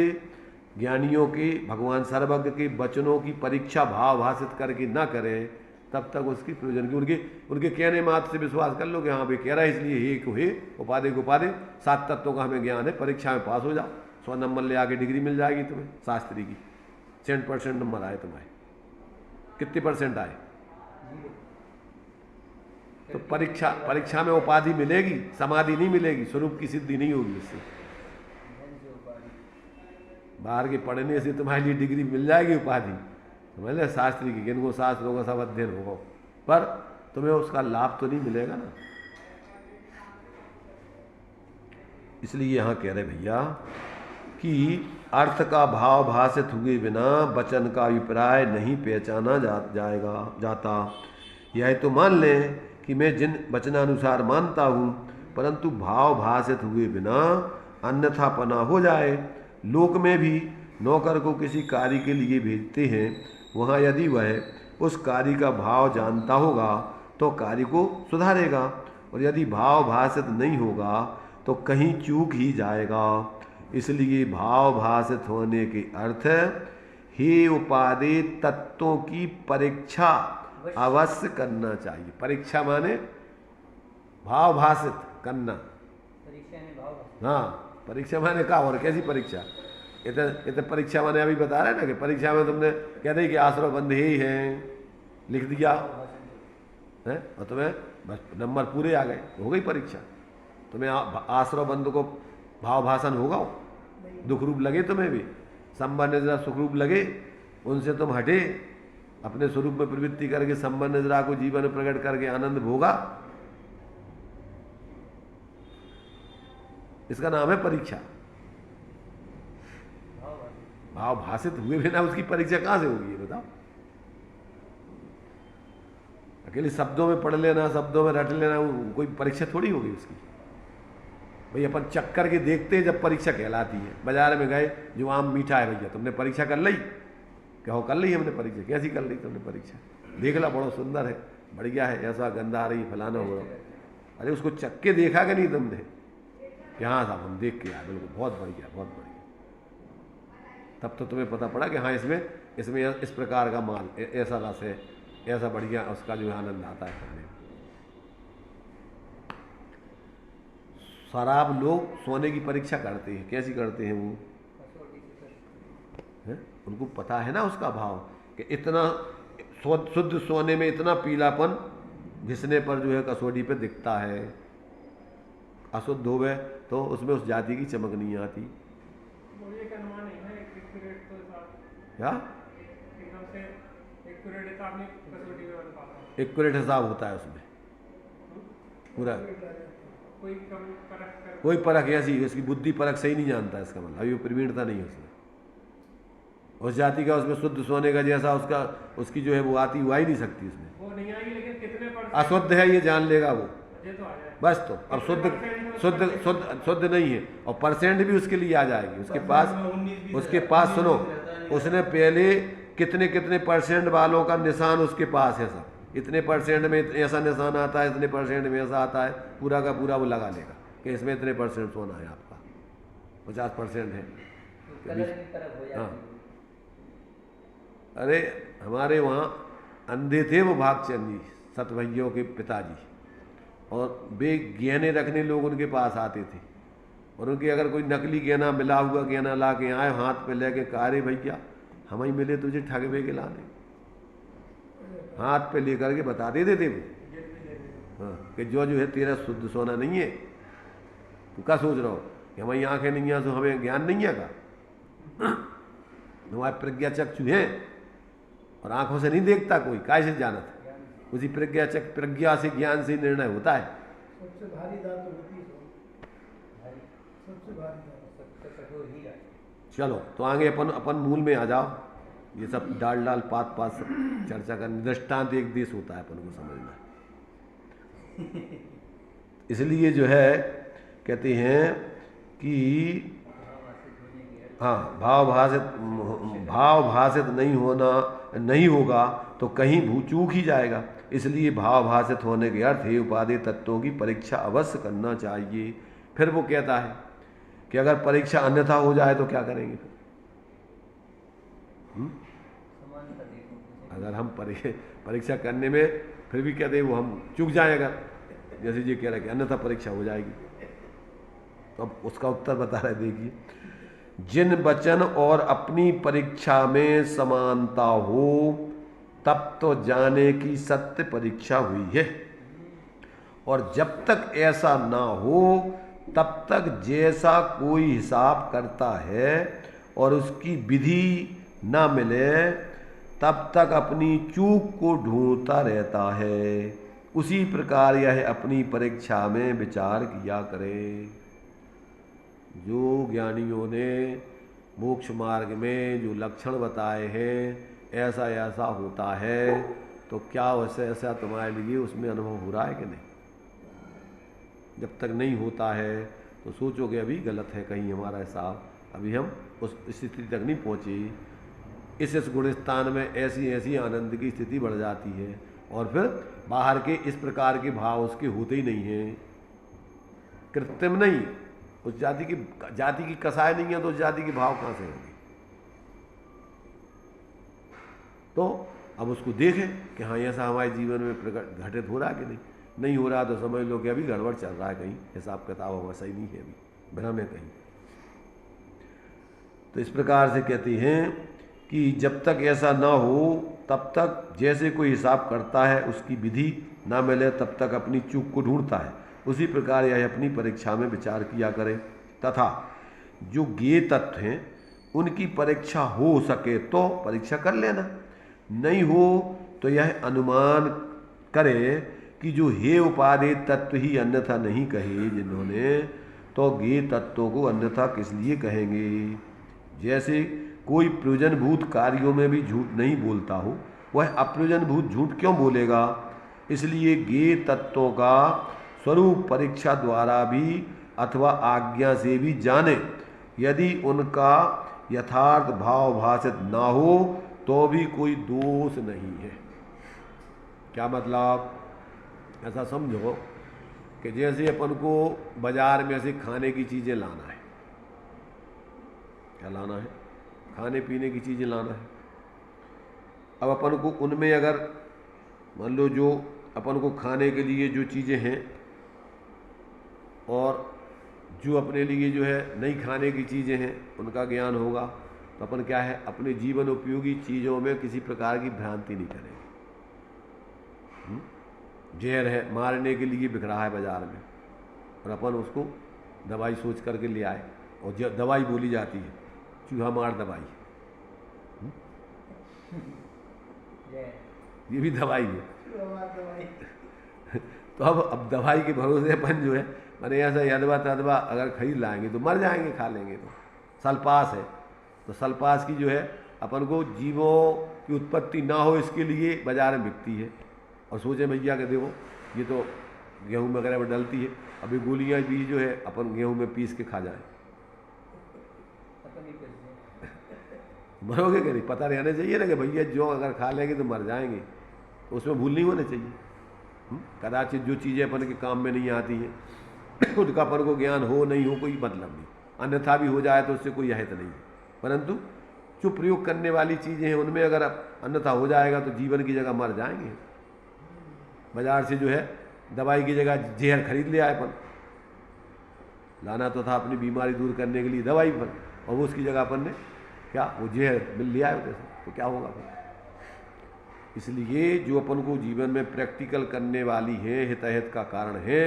ज्ञानियों के, भगवान सर्वज्ञ के वचनों की परीक्षा भाव भाषित करके ना करें, तब तक उसकी प्रयोजन की, उनके कहने मात्र से विश्वास कर लो कि हाँ भाई कह रहा है इसलिए हे को हे, उपाधि को उपाधि, 7 तत्वों का हमें ज्ञान है, परीक्षा में पास हो जाओ, 100 नंबर ले आके डिग्री मिल जाएगी तुम्हें शास्त्री की। % नंबर आए तुम्हारे, कितने % आए? तो परीक्षा में उपाधि मिलेगी, समाधि नहीं मिलेगी, स्वरूप की सिद्धि नहीं होगी उससे। बाहर के पढ़ने से तुम्हारे लिए डिग्री मिल जाएगी, उपाधि समझ ले, शास्त्री की, जिनको शास्त्रों का सब अध्ययन होगा, पर तुम्हें उसका लाभ तो नहीं मिलेगा ना। इसलिए यहाँ कह रहे भैया कि अर्थ का भाव भाषित हुए बिना वचन का अभिप्राय नहीं पहचाना जाता। यह तो मान लें कि मैं जिन वचनानुसार मानता हूँ, परंतु भाव भाषित हुए बिना अन्यथापना हो जाए। लोक में भी नौकर को किसी कार्य के लिए भेजते हैं, वहाँ यदि वह उस कार्य का भाव जानता होगा तो कार्य को सुधारेगा, और यदि भाव भाषित नहीं होगा तो कहीं चूक ही जाएगा। इसलिए भाव भाषित होने के अर्थ हे उपादेय तत्वों की परीक्षा अवश्य करना चाहिए। परीक्षा माने भाव भाषित करना। परीक्षा में भाव। हाँ, परीक्षा माने क्या, और कैसी परीक्षा? इतने परीक्षा माने अभी बता रहे ना कि परीक्षा में तुमने कह दी कि आश्रय बंद ही हैं, लिख दिया है और तुम्हें बस नंबर पूरे आ गए, हो गई परीक्षा। तुम्हें आश्रय बंद को भाव भाषण होगा, दुख रूप लगे तुम्हें भी, संबंध निद्रा सुख रूप लगे, उनसे तुम हटे, अपने स्वरूप में प्रवृत्ति करके संबंध निद्रा को जीवन में प्रकट करके आनंद भोगा, इसका नाम है परीक्षा। भाव भाषित हुए बिना उसकी परीक्षा कहां से होगी, बताओ? अकेले शब्दों में पढ़ लेना, शब्दों में रट लेना, कोई परीक्षा थोड़ी होगी उसकी। भाई अपन चक करके देखते हैं जब परीक्षा कहलाती है। बाजार में गए, जो आम मीठा है, भैया तुमने परीक्षा कर ली? कहो कर ली हमने परीक्षा। कैसी कर ली तुमने परीक्षा? देख ला, बड़ा सुंदर है, बढ़िया है, ऐसा गंदा आ रही, फलाना हो रहा। अरे उसको चक के देखा कि नहीं तुमने? कि हाँ साहब हम देख के आए, बिल्कुल बहुत बढ़िया, बहुत बढ़िया। तब तो तुम्हें पता पड़ा कि हाँ इसमें इस प्रकार का माल, ऐसा रस है, ऐसा बढ़िया, उसका जो है आनंद आता है खाने में। शराब लोग सोने की परीक्षा करते हैं, कैसी करते हैं वो? है? उनको पता है ना उसका भाव, कि इतना शुद्ध सोने में इतना पीलापन घिसने पर जो है कसौटी पे दिखता है, अशुद्ध होवे तो उसमें उस जाति की चमक नहीं आती। क्या एक्यूरेट हिसाब होता है उसमें पूरा, कोई परख ऐसी, इसकी बुद्धि परख सही नहीं जानता, इसका मतलब अभी प्रवीणता नहीं है उसमें। उस जाति का उसमें शुद्ध सोने का जैसा उसकी जो है वो आती, वो आ ही नहीं सकती उसमें, वो नहीं आएगी, लेकिन कितने अशुद्ध है ये जान लेगा वो, ये तो आ जाए बस। तो अब शुद्ध नहीं है, और परसेंट भी उसके लिए आ जाएगी। उसके पास सुनो, उसने पहले कितने परसेंट वालों का निशान उसके पास है, सब इतने परसेंट में ऐसा निशान आता है, इतने परसेंट में ऐसा आता है, पूरा का पूरा वो लगा लेगा कि इसमें इतने % सोना है आपका, 50% है। हाँ, अरे हमारे वहाँ अंधे थे वो भागचंद जी, सतभैयों के पिताजी, और वे गहने रखने लोग उनके पास आते थे, और उनके अगर कोई नकली गहना, मिला हुआ गहना ला के आए, हाथ पे लेके कारे भैया हम ही मिले तुझे ठगवे के लाने, हाथ पे लेकर के बता देते थे वो। हाँ, कि जो है तेरा शुद्ध सोना नहीं है, तू क्या सोच रहा हो कि हमारी आंखें नहीं है तो हमें ज्ञान नहीं है का? हमारे प्रज्ञा चक्षु है और आंखों से नहीं देखता कोई, कैसे जानत? उसी प्रज्ञा से, ज्ञान से निर्णय होता है। सबसे भारी धातु होती है, सबसे भारी धातु। चलो तो आगे अपन मूल में आ जाओ। ये सब डाल पात सब चर्चा करनी, दृष्टांत एक देश होता है अपन को समझना। इसलिए जो है कहते हैं कि हाँ, भाव भाषित नहीं होगा तो कहीं भूचूक ही जाएगा। इसलिए भाव भाषित होने के अर्थ हे उपादेय तत्वों की परीक्षा अवश्य करना चाहिए। फिर वो कहता है कि अगर परीक्षा अन्यथा हो जाए तो क्या करेंगे? अगर हम परीक्षा करने में फिर भी कहते हैं वो हम चूक जाए, अगर जैसे ये कह रहा है कि अन्यथा परीक्षा हो जाएगी, तो अब उसका उत्तर बता रहे, देखिए जिन वचन और अपनी परीक्षा में समानता हो तब तो जाने की सत्य परीक्षा हुई है, और जब तक ऐसा ना हो तब तक जैसा कोई हिसाब करता है और उसकी विधि ना मिले तब तक अपनी चूक को ढूंढता रहता है। उसी प्रकार यह अपनी परीक्षा में विचार किया करे। जो ज्ञानियों ने मोक्ष मार्ग में जो लक्षण बताए हैं, ऐसा ऐसा होता है, तो क्या वैसे ऐसा तुम्हारे लिए उसमें अनुभव हो रहा है कि नहीं? जब तक नहीं होता है तो सोचोगे अभी गलत है कहीं हमारा हिसाब, अभी हम उस स्थिति तक नहीं पहुँचे। इस गुणस्थान में ऐसी ऐसी आनंद की स्थिति बढ़ जाती है, और फिर बाहर के इस प्रकार के भाव उसके होते ही नहीं हैं, कृत्रिम नहीं। उस जाति की कसाय नहीं है तो उस जाति के भाव कहाँ से होंगे? तो अब उसको देखें कि हाँ ऐसा हमारे जीवन में घटित हो रहा है कि नहीं। नहीं हो रहा तो समझ लो कि अभी गड़बड़ चल रहा है, कहीं हिसाब किताब हमारा सही नहीं है, अभी भ्रम है कहीं। तो इस प्रकार से कहती हैं कि जब तक ऐसा ना हो तब तक जैसे कोई हिसाब करता है उसकी विधि ना मिले तब तक अपनी चूक को ढूंढता है, उसी प्रकार यह अपनी परीक्षा में विचार किया करे। तथा जो ज्ञेय तत्व हैं उनकी परीक्षा हो सके तो परीक्षा कर लेना, नहीं हो तो यह अनुमान करे कि जो हे उपादेय तत्व ही अन्यथा नहीं कहे जिन्होंने, तो ज्ञेय तत्वों को अन्यथा किस लिए कहेंगे। जैसे कोई प्रयोजनभूत कार्यों में भी झूठ नहीं बोलता हो, वह अप्रयोजनभूत झूठ क्यों बोलेगा? इसलिए ज्ञेय तत्वों का स्वरूप परीक्षा द्वारा भी अथवा आज्ञा से भी जाने, यदि उनका यथार्थ भाव भाषित ना हो तो भी कोई दोष नहीं है। क्या मतलब? ऐसा समझो कि जैसे अपन को बाजार में से खाने की चीज़ें लाना है, क्या लाना है? खाने पीने की चीज़ें लाना है। अब अपन को उनमें अगर मान लो जो अपन को खाने के लिए जो चीज़ें हैं और जो अपने लिए जो है नहीं खाने की चीज़ें हैं उनका ज्ञान होगा, तो अपन क्या है अपने जीवन उपयोगी चीज़ों में किसी प्रकार की भ्रांति नहीं करेंगे। जहर है मारने के लिए बिक रहा है बाजार में, और अपन उसको दवाई सोच करके ले आए, और जो दवाई बोली जाती है चूहा मार दवाई, ये भी दवाई है। तो अब दवाई के भरोसे अपन जो है मैंने ऐसा यदवा तदवा अगर खरीद लाएंगे तो मर जाएंगे, खा लेंगे। तो सल्पास है, तो सल्पास की जो है अपन को जीवों की उत्पत्ति ना हो इसके लिए बाजार में बिकती है, और सोचे भैया कि देखो ये तो गेहूँ वगैरह में डलती है, अभी गोलियाँ भी जो है अपन गेहूँ में पीस के खा जाएं, मरोगे कि नहीं? पता रहना चाहिए ना कि भैया जो अगर खा लेंगे तो मर जाएंगे, तो उसमें भूल नहीं होना चाहिए। कदाचित जो चीज़ें अपन के काम में नहीं आती हैं उनका अपन को ज्ञान हो नहीं हो कोई मतलब नहीं, अन्यथा भी हो जाए तो उससे कोई अहित नहीं है, परंतु जो प्रयोग करने वाली चीज़ें हैं उनमें अगर अन्यथा हो जाएगा तो जीवन की जगह मर जाएंगे। बाजार से जो है दवाई की जगह जहर खरीद लिया है अपन, लाना तो था अपनी बीमारी दूर करने के लिए दवाई पर, और वो उसकी जगह अपन ने क्या वो जहर मिल लिया है उधर से, तो क्या होगा फिर? इसलिए जो अपन को जीवन में प्रैक्टिकल करने वाली है, हितहित का कारण है,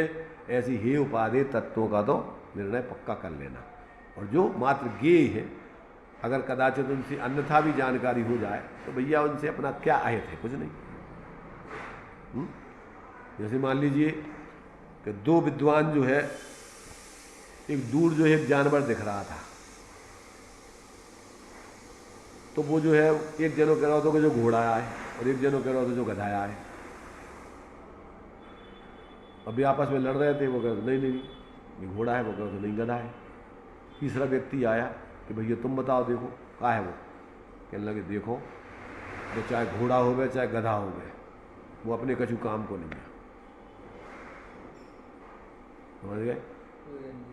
ऐसी हे उपादेय तत्वों का तो निर्णय पक्का कर लेना। और जो मात्र ज्ञेय है अगर कदाचित उनसे अन्यथा भी जानकारी हो जाए तो भैया उनसे अपना क्या अहित है? कुछ नहीं। जैसे मान लीजिए कि दो विद्वान जो है, एक दूर जो है एक जानवर दिख रहा था, तो वो जो है एक जनों कह रहा था कि जो घोड़ा है, और एक जनों कह रहा था जो गधाया है। अभी आपस में लड़ रहे थे, वो कह नहीं नहीं ये घोड़ा है, वो कह नहीं गधा है। तीसरा व्यक्ति आया कि भैया तुम बताओ देखो क्या है? वो कहने लगे देखो वो चाहे घोड़ा हो गए चाहे गधा हो गए, वो अपने कछु काम को नहीं है, समझ गए?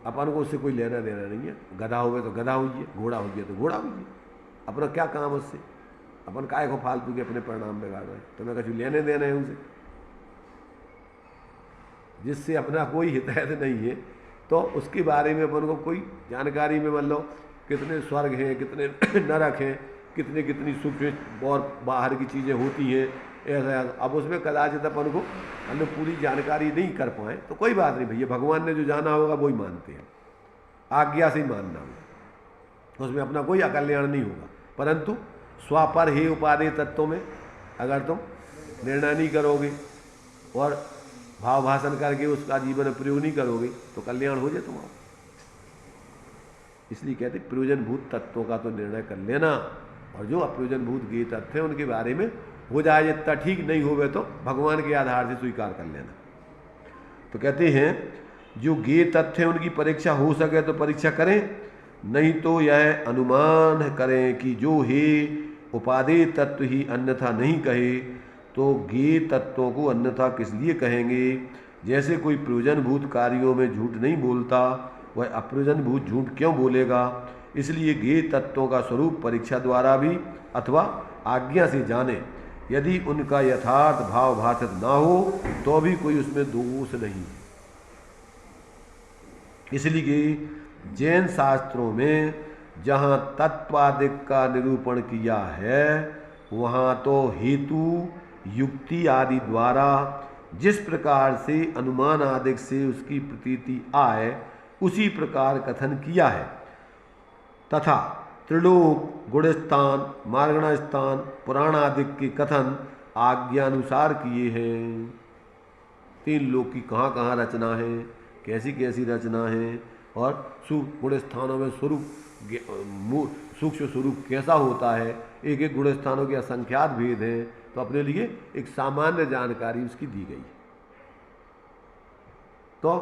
अपन को उससे कोई लेना देना नहीं है। गधा हो गए तो गधा हुई, घोड़ा हो गया तो घोड़ा हुई, अपना क्या काम उससे? अपन काय को फालतू के अपने परिणाम बिगाड़ रहे हैं, तुम्हें कछु लेने देना है उनसे जिससे अपना कोई हितैषी नहीं है, तो उसके बारे में अपन को कोई जानकारी में मान लो कितने स्वर्ग हैं, कितने नरक हैं, कितनी कितनी सूक्ष्म और बाहर की चीज़ें होती हैं, ऐसा। अब उसमें कदाचित अपन को हमने पूरी जानकारी नहीं कर पाए तो कोई बात नहीं भैया, भगवान ने जो जाना होगा वही मानते हैं, आज्ञा से ही मानना होगा, उसमें अपना कोई अकल्याण नहीं होगा। परंतु स्वापर ही उपादेय तत्वों में अगर तुम निर्णय नहीं करोगे और भाव भाषण करके उसका जीवन में प्रयोग नहीं करोगे तो कल्याण हो जाए तुम्हारा। इसलिए कहते प्रयोजनभूत तत्वों का तो निर्णय कर लेना, और जो अप्रयोजनभूत गे तत्व है उनके बारे में हो जाए जितना ठीक नहीं होवे तो भगवान के आधार से स्वीकार कर लेना। तो कहते हैं जो गे तथ्य है उनकी परीक्षा हो सके तो परीक्षा करें, नहीं तो यह अनुमान करें कि जो हे उपादेय तत्व ही अन्यथा नहीं कहे तो गे तत्वों को अन्यथा किस लिए कहेंगे। जैसे कोई प्रयोजनभूत कार्यों में झूठ नहीं बोलता, वह अप्रयोजनभूत झूठ क्यों बोलेगा। इसलिए गे तत्वों का स्वरूप परीक्षा द्वारा भी अथवा आज्ञा से जाने, यदि उनका यथार्थ भाव भाषित ना हो तो भी कोई उसमें दोष नहीं। इसलिए जैन शास्त्रों में जहाँ तत्वादिक का निरूपण किया है वहाँ तो हेतु युक्ति आदि द्वारा जिस प्रकार से अनुमान आदि से उसकी प्रतीति आए उसी प्रकार कथन किया है, तथा त्रिलोक गुणस्थान मार्गण स्थान पुराण आदि के कथन आज्ञानुसार किए हैं। 3 लोक की कहाँ कहाँ रचना है, कैसी कैसी रचना है, और गुण स्थानों में स्वरूप सूक्ष्म स्वरूप कैसा होता है, एक एक गुण स्थानों के असंख्यात भेद हैं, तो अपने लिए एक सामान्य जानकारी उसकी दी गई। तो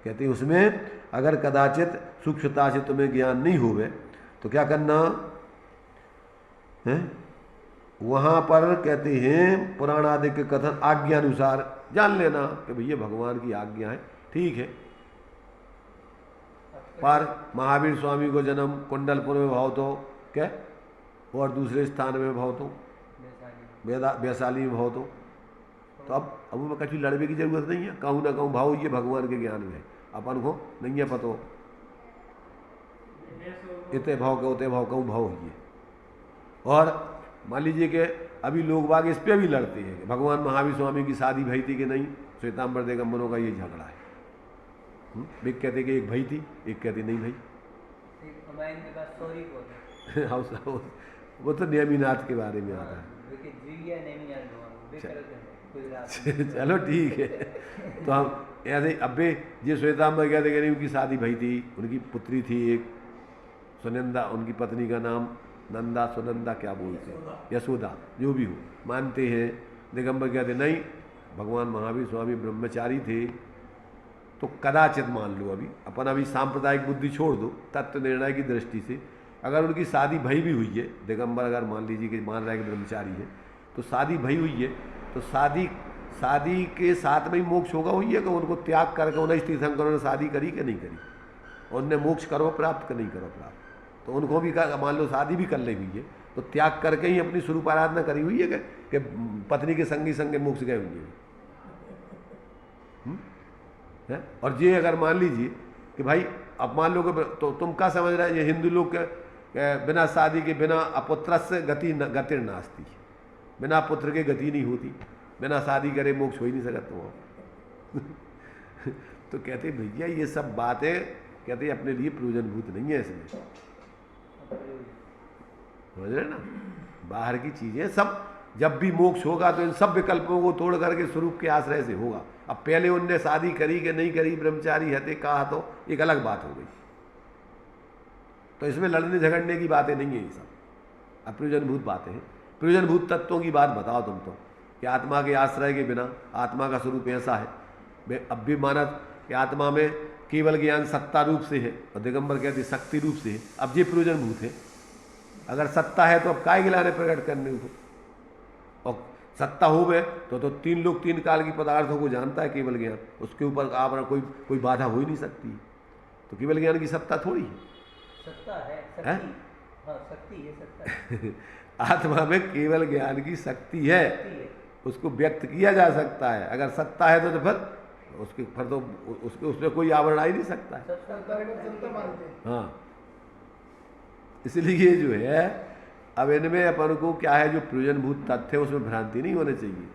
कहते हैं उसमें अगर कदाचित सूक्ष्मता से तुम्हें ज्ञान नहीं होवे तो क्या करना है, वहाँ पर कहते हैं पुराण आदि के कथन आज्ञा अनुसार जान लेना कि भैया भगवान की आज्ञा है, ठीक है। पर महावीर स्वामी को जन्म कुंडलपुर में भाव तो क्या, और दूसरे स्थान में भाव तो वैशाली में भाव तो अब मैं कभी लड़ने की जरूरत नहीं है, कहूँ ना कहूँ भाव ये भगवान के ज्ञान में अपन को नहीं है पतो, इतने भाव के उतने भाव कहूँ भाव ये। और मान लीजिए कि अभी लोग बाग इस पे भी लड़ते हैं कि भगवान महावीर स्वामी की शादी भई थी कि नहीं, श्वेतांबर दिगंबरों का ये झगड़ा है। एक कहते कि एक भाई थी, एक कहते नहीं भाई। वो तो नेमिनाथ के बारे में आता है। चलो ठीक है। तो हम ऐसे अब्बे जी श्वेतांबर कहते कि नहीं उनकी शादी भई थी, उनकी पुत्री थी एक सुनंदा, उनकी पत्नी का नाम नंदा सुनंदा क्या बोलते हैं, यशोदा, जो भी हो मानते हैं। दिगंबर कहते नहीं भगवान महावीर स्वामी ब्रह्मचारी थे, तो कदाचित मान लो अभी सांप्रदायिक बुद्धि छोड़ दो, तत्व निर्णय की दृष्टि से अगर उनकी शादी भई भी हुई है, दिगंबर अगर मान लीजिए कि मान रहा है कि ब्रह्मचारी है, तो शादी भई हुई है, तो शादी के साथ में ही मोक्ष होगा हुई है कि उनको त्याग करके उन्हें तीर्थंकरों ने शादी करी कि नहीं करी, उनने मोक्ष करो प्राप्त कि नहीं करो प्राप्त, तो उनको भी मान लो शादी भी कर ली हुई है तो त्याग करके ही अपनी स्वरूप आराधना करी हुई है कि पत्नी के संगी संगे मोक्ष गए हुए हैं। और ये अगर मान लीजिए कि भाई अब मान लो तो तुम क्या समझ रहे हैं, ये हिंदू लोग के बिना शादी के बिना अपुत्र से गतिर नास्ती, बिना पुत्र के गति नहीं होती, बिना शादी करे मोक्ष हो ही नहीं सकता वो। तो कहते भैया ये सब बातें कहते अपने लिए प्रयोजनभूत नहीं है, इसमें समझ रहे ना, बाहर की चीजें सब जब भी मोक्ष होगा तो इन सब विकल्पों को तोड़ करके स्वरूप के आश्रय से होगा। अब पहले उनने शादी करी कि नहीं करी, ब्रह्मचारी हते कहा, तो एक अलग बात हो गई। तो इसमें लड़ने झगड़ने की बातें नहीं है, ये सब अप्रयोजनभूत बातें हैं। प्रयोजनभूत तत्वों की बात बताओ तुम तो कि आत्मा के आश्रय के बिना आत्मा का स्वरूप ऐसा है। अब भी माना कि आत्मा में केवल ज्ञान सत्ता रूप से है और दिगंबर कहते शक्ति रूप से है। अब ये प्रयोजनभूत है, अगर सत्ता है तो अब काय गिलाने प्रकट करने को, और सत्ता हो गए तो 3 लोग 3 काल की पदार्थों को जानता है केवल ज्ञान, उसके ऊपर आप कोई बाधा हो ही नहीं सकती। तो केवल ज्ञान की सत्ता थोड़ी है, सत्ता है, शक्ति, हाँ, शक्ति है, सत्ता। आत्मा में केवल ज्ञान की शक्ति है, उसको व्यक्त किया जा सकता है। अगर सत्ता है तो फिर उसमें कोई आवरण आ ही नहीं सकता है। हाँ, इसलिए जो है अब इनमें अपन को क्या है, जो प्रयोजनभूत तथ्य है उसमें भ्रांति नहीं होनी चाहिए।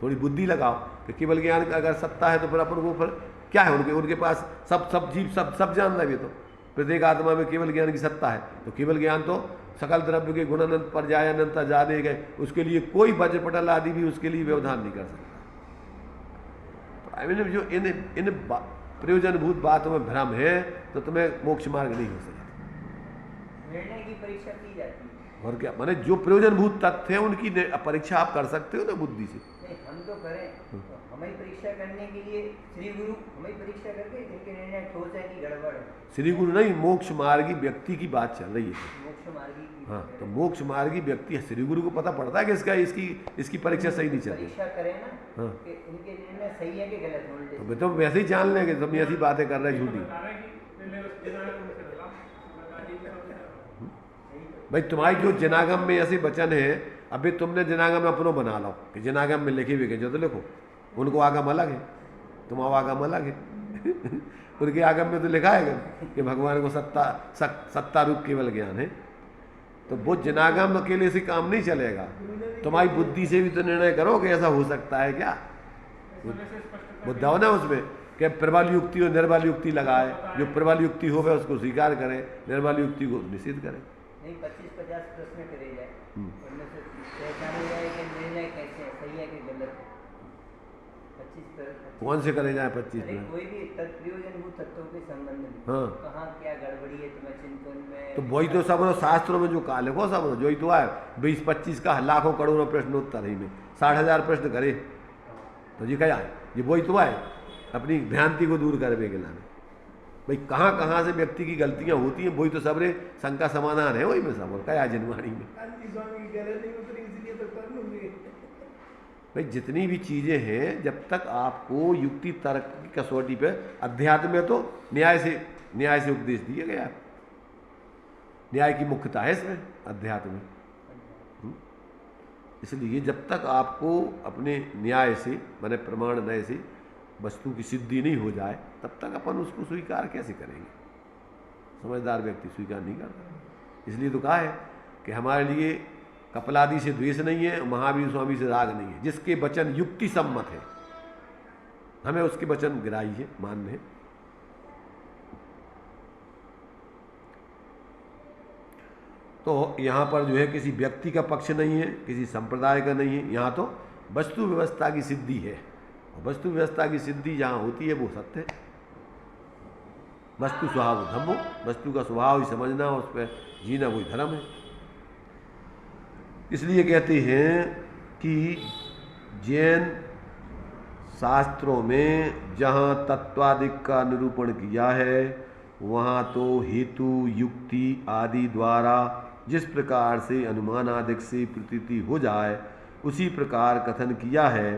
थोड़ी बुद्धि लगाओ कि केवल ज्ञान का अगर सत्ता है तो फिर अपन को फिर क्या है, उनके पास सब जीव सब जान रहे तो प्रत्येक आत्मा में केवल ज्ञान की सत्ता है। तो केवल ज्ञान तो सकल द्रव्य के गुण अनंत पर जाए अनंत जाने गए, उसके लिए कोई वज्रपटल आदि भी उसके लिए व्यवधान नहीं कर सकता। तो आई मीन जो इन प्रयोजनभूत बातों में भ्रम है तो तुम्हें मोक्ष मार्ग नहीं हो सकता। निर्णय की परीक्षा की जाती है और क्या माने, जो प्रयोजनभूत तथ्य है उनकी परीक्षा आप कर सकते हो ना बुद्धि से। नहीं, हम तो करें तो हमें परीक्षा करने के लिए श्री गुरु हमें परीक्षा करके इनके निर्णय ठोस है कि गड़बड़ है। श्री गुरु नहीं, मोक्ष मार्गी व्यक्ति की बात चल रही है। मोक्ष मार्गी की हाँ, तो मोक्ष मार्गी व्यक्ति है, श्री गुरु को पता पड़ता है कि इसकी परीक्षा सही नहीं चल रही। परीक्षा करें ना हाँ, कि इनके निर्णय सही है कि गलत है, उल्टे तो वैसे ही जान लेंगे तुम ऐसी बातें कर रहे झूठी। भाई तुम्हारी जो जनागम में ऐसे वचन है, अभी तुमने जनागम अपनों बना लो कि जनागम में लिखे हुए जो तो लिखो, उनको आगम अलग है, तुम्हारा आगम अलग है। उनके आगम में तो लिखा है कि भगवान को सत्ता रूप केवल ज्ञान है। तो वो जनागम अकेले से काम नहीं चलेगा, तुम्हारी बुद्धि से भी तो निर्णय करो कि ऐसा हो सकता है क्या। बुद्धा हो ना उसमें कि प्रबल युक्ति और निर्बल युक्ति लगाए, जो प्रबल युक्ति हो वह उसको स्वीकार करे, निर्बल युक्ति को निषेध करे। नहीं 25-50 प्रश्न करे जाए, उनमें से पहचाना जाए कि निर्णय कैसे है, सही है कि गलत है। 25 कौन से करे जाए 25 में? कोई भी प्रयोजनभूत तत्वों के संबंध में हाँ, कहाँ क्या गड़बड़ी है तुम्हें चिंतन में। तो वही तो सब शास्त्रों में जो काल लिखो सब जो ही तो है, 20-25 का लाखों करोड़ों प्रश्न उत्तर ही में 60,000 प्रश्न करे तो जी क्या ये वही तो है, अपनी भ्रांति को दूर करने के लिए। भाई कहाँ कहाँ से व्यक्ति की गलतियां होती हैं, वही तो सबरे शंका समाधान है वही में सब क्या जनवाणी में। स्वामी की गहराई नहीं उतरी इसलिए तो कर लूंगे। भाई जितनी भी चीजें हैं, जब तक आपको युक्ति तर्क की कसौटी पे, अध्यात्म में तो न्याय से उपदेश दिया गया है, न्याय की मुख्यता है इसमें अध्यात्म में। इसलिए जब तक आपको अपने न्याय से माने प्रमाण नय से वस्तु की सिद्धि नहीं हो जाए, तब तक अपन उसको स्वीकार कैसे करेंगे। समझदार व्यक्ति स्वीकार नहीं करता। इसलिए तो कहा है कि हमारे लिए कपलादि से द्वेष नहीं है, महावीर स्वामी से राग नहीं है। जिसके वचन युक्ति सम्मत है हमें उसके वचन गिराई है, मान्य है। तो यहाँ पर जो है किसी व्यक्ति का पक्ष नहीं है, किसी संप्रदाय का नहीं है, यहाँ तो वस्तु व्यवस्था की सिद्धि है। और वस्तु व्यवस्था की सिद्धि जहाँ होती है वो सत्य है। वस्तु स्वभाव धर्मो, वस्तु का स्वभाव ही समझना, उस पर जीना वही धर्म है। इसलिए कहते हैं कि जैन शास्त्रों में जहाँ तत्वादिक का निरूपण किया है, वहाँ तो हेतु युक्ति आदि द्वारा जिस प्रकार से अनुमान आदिक से प्रतीति हो जाए उसी प्रकार कथन किया है,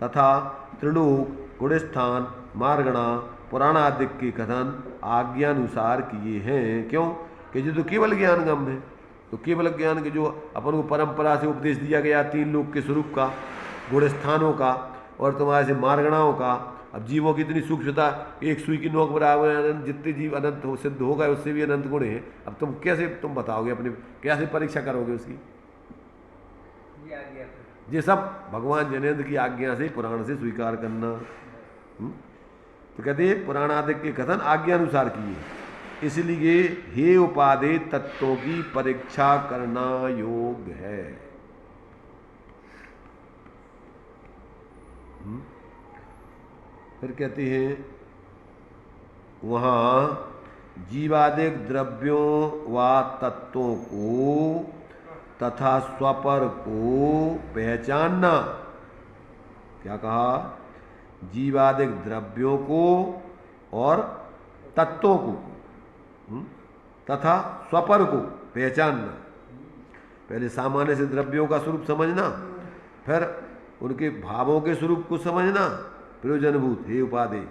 तथा त्रिलोक, गुणस्थान, मार्गणा, पुराणादिक के कथन आज्ञानुसार किए हैं। क्यों कि जो तो केवल ज्ञान गम है, तो केवल ज्ञान के जो अपन को परंपरा से उपदेश दिया गया 3 लोक के स्वरूप का, गुणस्थानों का और तुम्हारे से मार्गणाओं का। अब जीवों की इतनी सूक्ष्मता, एक सुई की नोक बराबर अनंत, जितने जीव अनंत हो सिद्ध हो गए उससे भी अनंत गुण है। अब तुम कैसे तुम बताओगे, अपने कैसे परीक्षा करोगे उसकी। ये सब भगवान जनेन्द्र की आज्ञा से पुराण से स्वीकार करना। तो कहते हैं पुराणादिक के कथन आज्ञानुसार किए, इसलिए हे उपादेय तत्वों की परीक्षा करना योग्य है। फिर कहते हैं वहाँ जीवादिक द्रव्यों व तत्वों को तथा स्वपर को पहचानना। क्या कहा? जीवादिक द्रव्यों को और तत्वों को तथा स्वपर को पहचानना। पहले सामान्य से द्रव्यों का स्वरूप समझना, फिर उनके भावों के स्वरूप को समझना, प्रयोजनभूत हे उपादेय,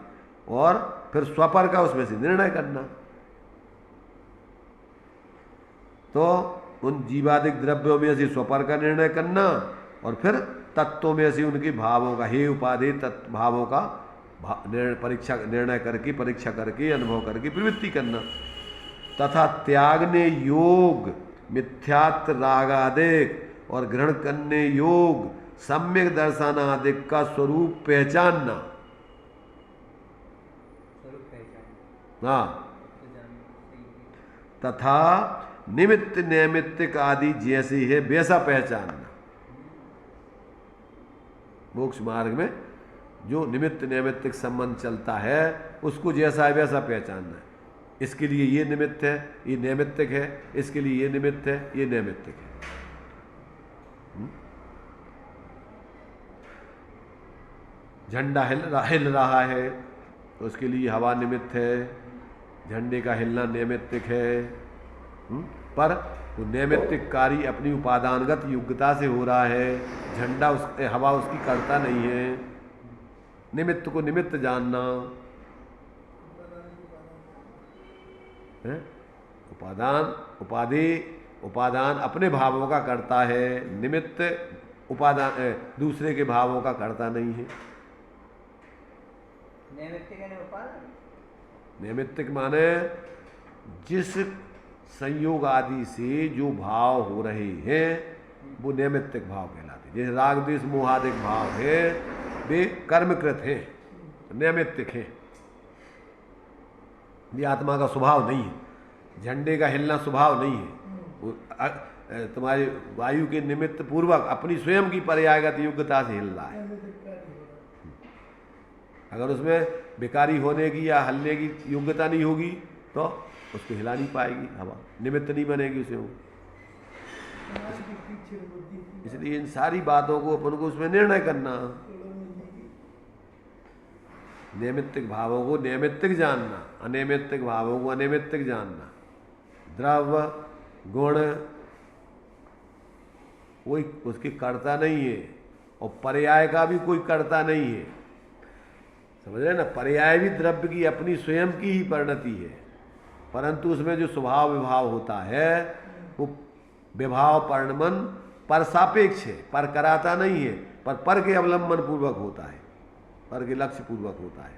और फिर स्वपर का उसमें से निर्णय करना। तो उन जीवादिक द्रव्यों में से स्वपर का निर्णय करना और फिर तत्वों में से उनके भावों का, हे उपादेय तत्व भावों का निर्णय करके, परीक्षा करके, अनुभव करके प्रवृत्ति करना। तथा त्यागने योग मिथ्यात्व रागादिक और ग्रहण करने योग सम्यक दर्शनादिक का स्वरूप पहचानना। स्वरूप पहचान हाँ, तो जानना सही है। तथा निमित्त नैमित्तिक आदि जैसी है वैसा पहचानना। मोक्ष मार्ग में जो निमित्त नैमित्तिक संबंध चलता है उसको जैसा है वैसा पहचानना है। इसके लिए ये निमित्त है, ये नैमित्तिक है, इसके लिए ये निमित्त है, ये नैमित्तिक है। झंडा हिल रहा है तो उसके लिए हवा निमित्त है, झंडे का हिलना नैमित्तिक है। पर वो नैमित्तिक कार्य अपनी उपादानगत योग्यता से हो रहा है, झंडा हवा उसकी करता नहीं है। निमित्त को निमित्त जानना है। उपादान अपने भावों का करता है, निमित्त उपादान दूसरे के भावों का करता नहीं है। नैमित्तिक यानी उपादान। नैमित्तिक माने जिस संयोग आदि से जो भाव हो रहे हैं वो नैमित्तिक भाव कहलाते हैं। जैसे राग द्वेष मोहादिक भाव है वे कर्मकृत हैं, नैमित्तिक हैं। ये आत्मा का स्वभाव नहीं है। झंडे का हिलना स्वभाव नहीं है। वो तुम्हारी वायु के निमित्त पूर्वक अपनी स्वयं की पर्यायगत योग्यता से हिल रहा है। अगर उसमें बेकारी होने की या हलने की योग्यता नहीं होगी तो उसको हिला नहीं पाएगी हवा, निमित्त नहीं बनेगी उसे वो। इसलिए इन सारी बातों को अपन को उसमें निर्णय करना, नैमित्तिक भावों को नैमित्तिक जानना, अनैमित्तिक भावों को अनैमित्तिक जानना। द्रव्य गुण कोई उसकी कर्ता नहीं है और पर्याय का भी कोई कर्ता नहीं है। समझ रहे ना, पर्याय भी द्रव्य की अपनी स्वयं की ही परिणति है, परंतु उसमें जो स्वभाव विभाव होता है वो विभाव परिणमन पर सापेक्ष है, पर कराता नहीं है, पर के अवलंबन पूर्वक होता है, पर के लक्ष्य पूर्वक होता है।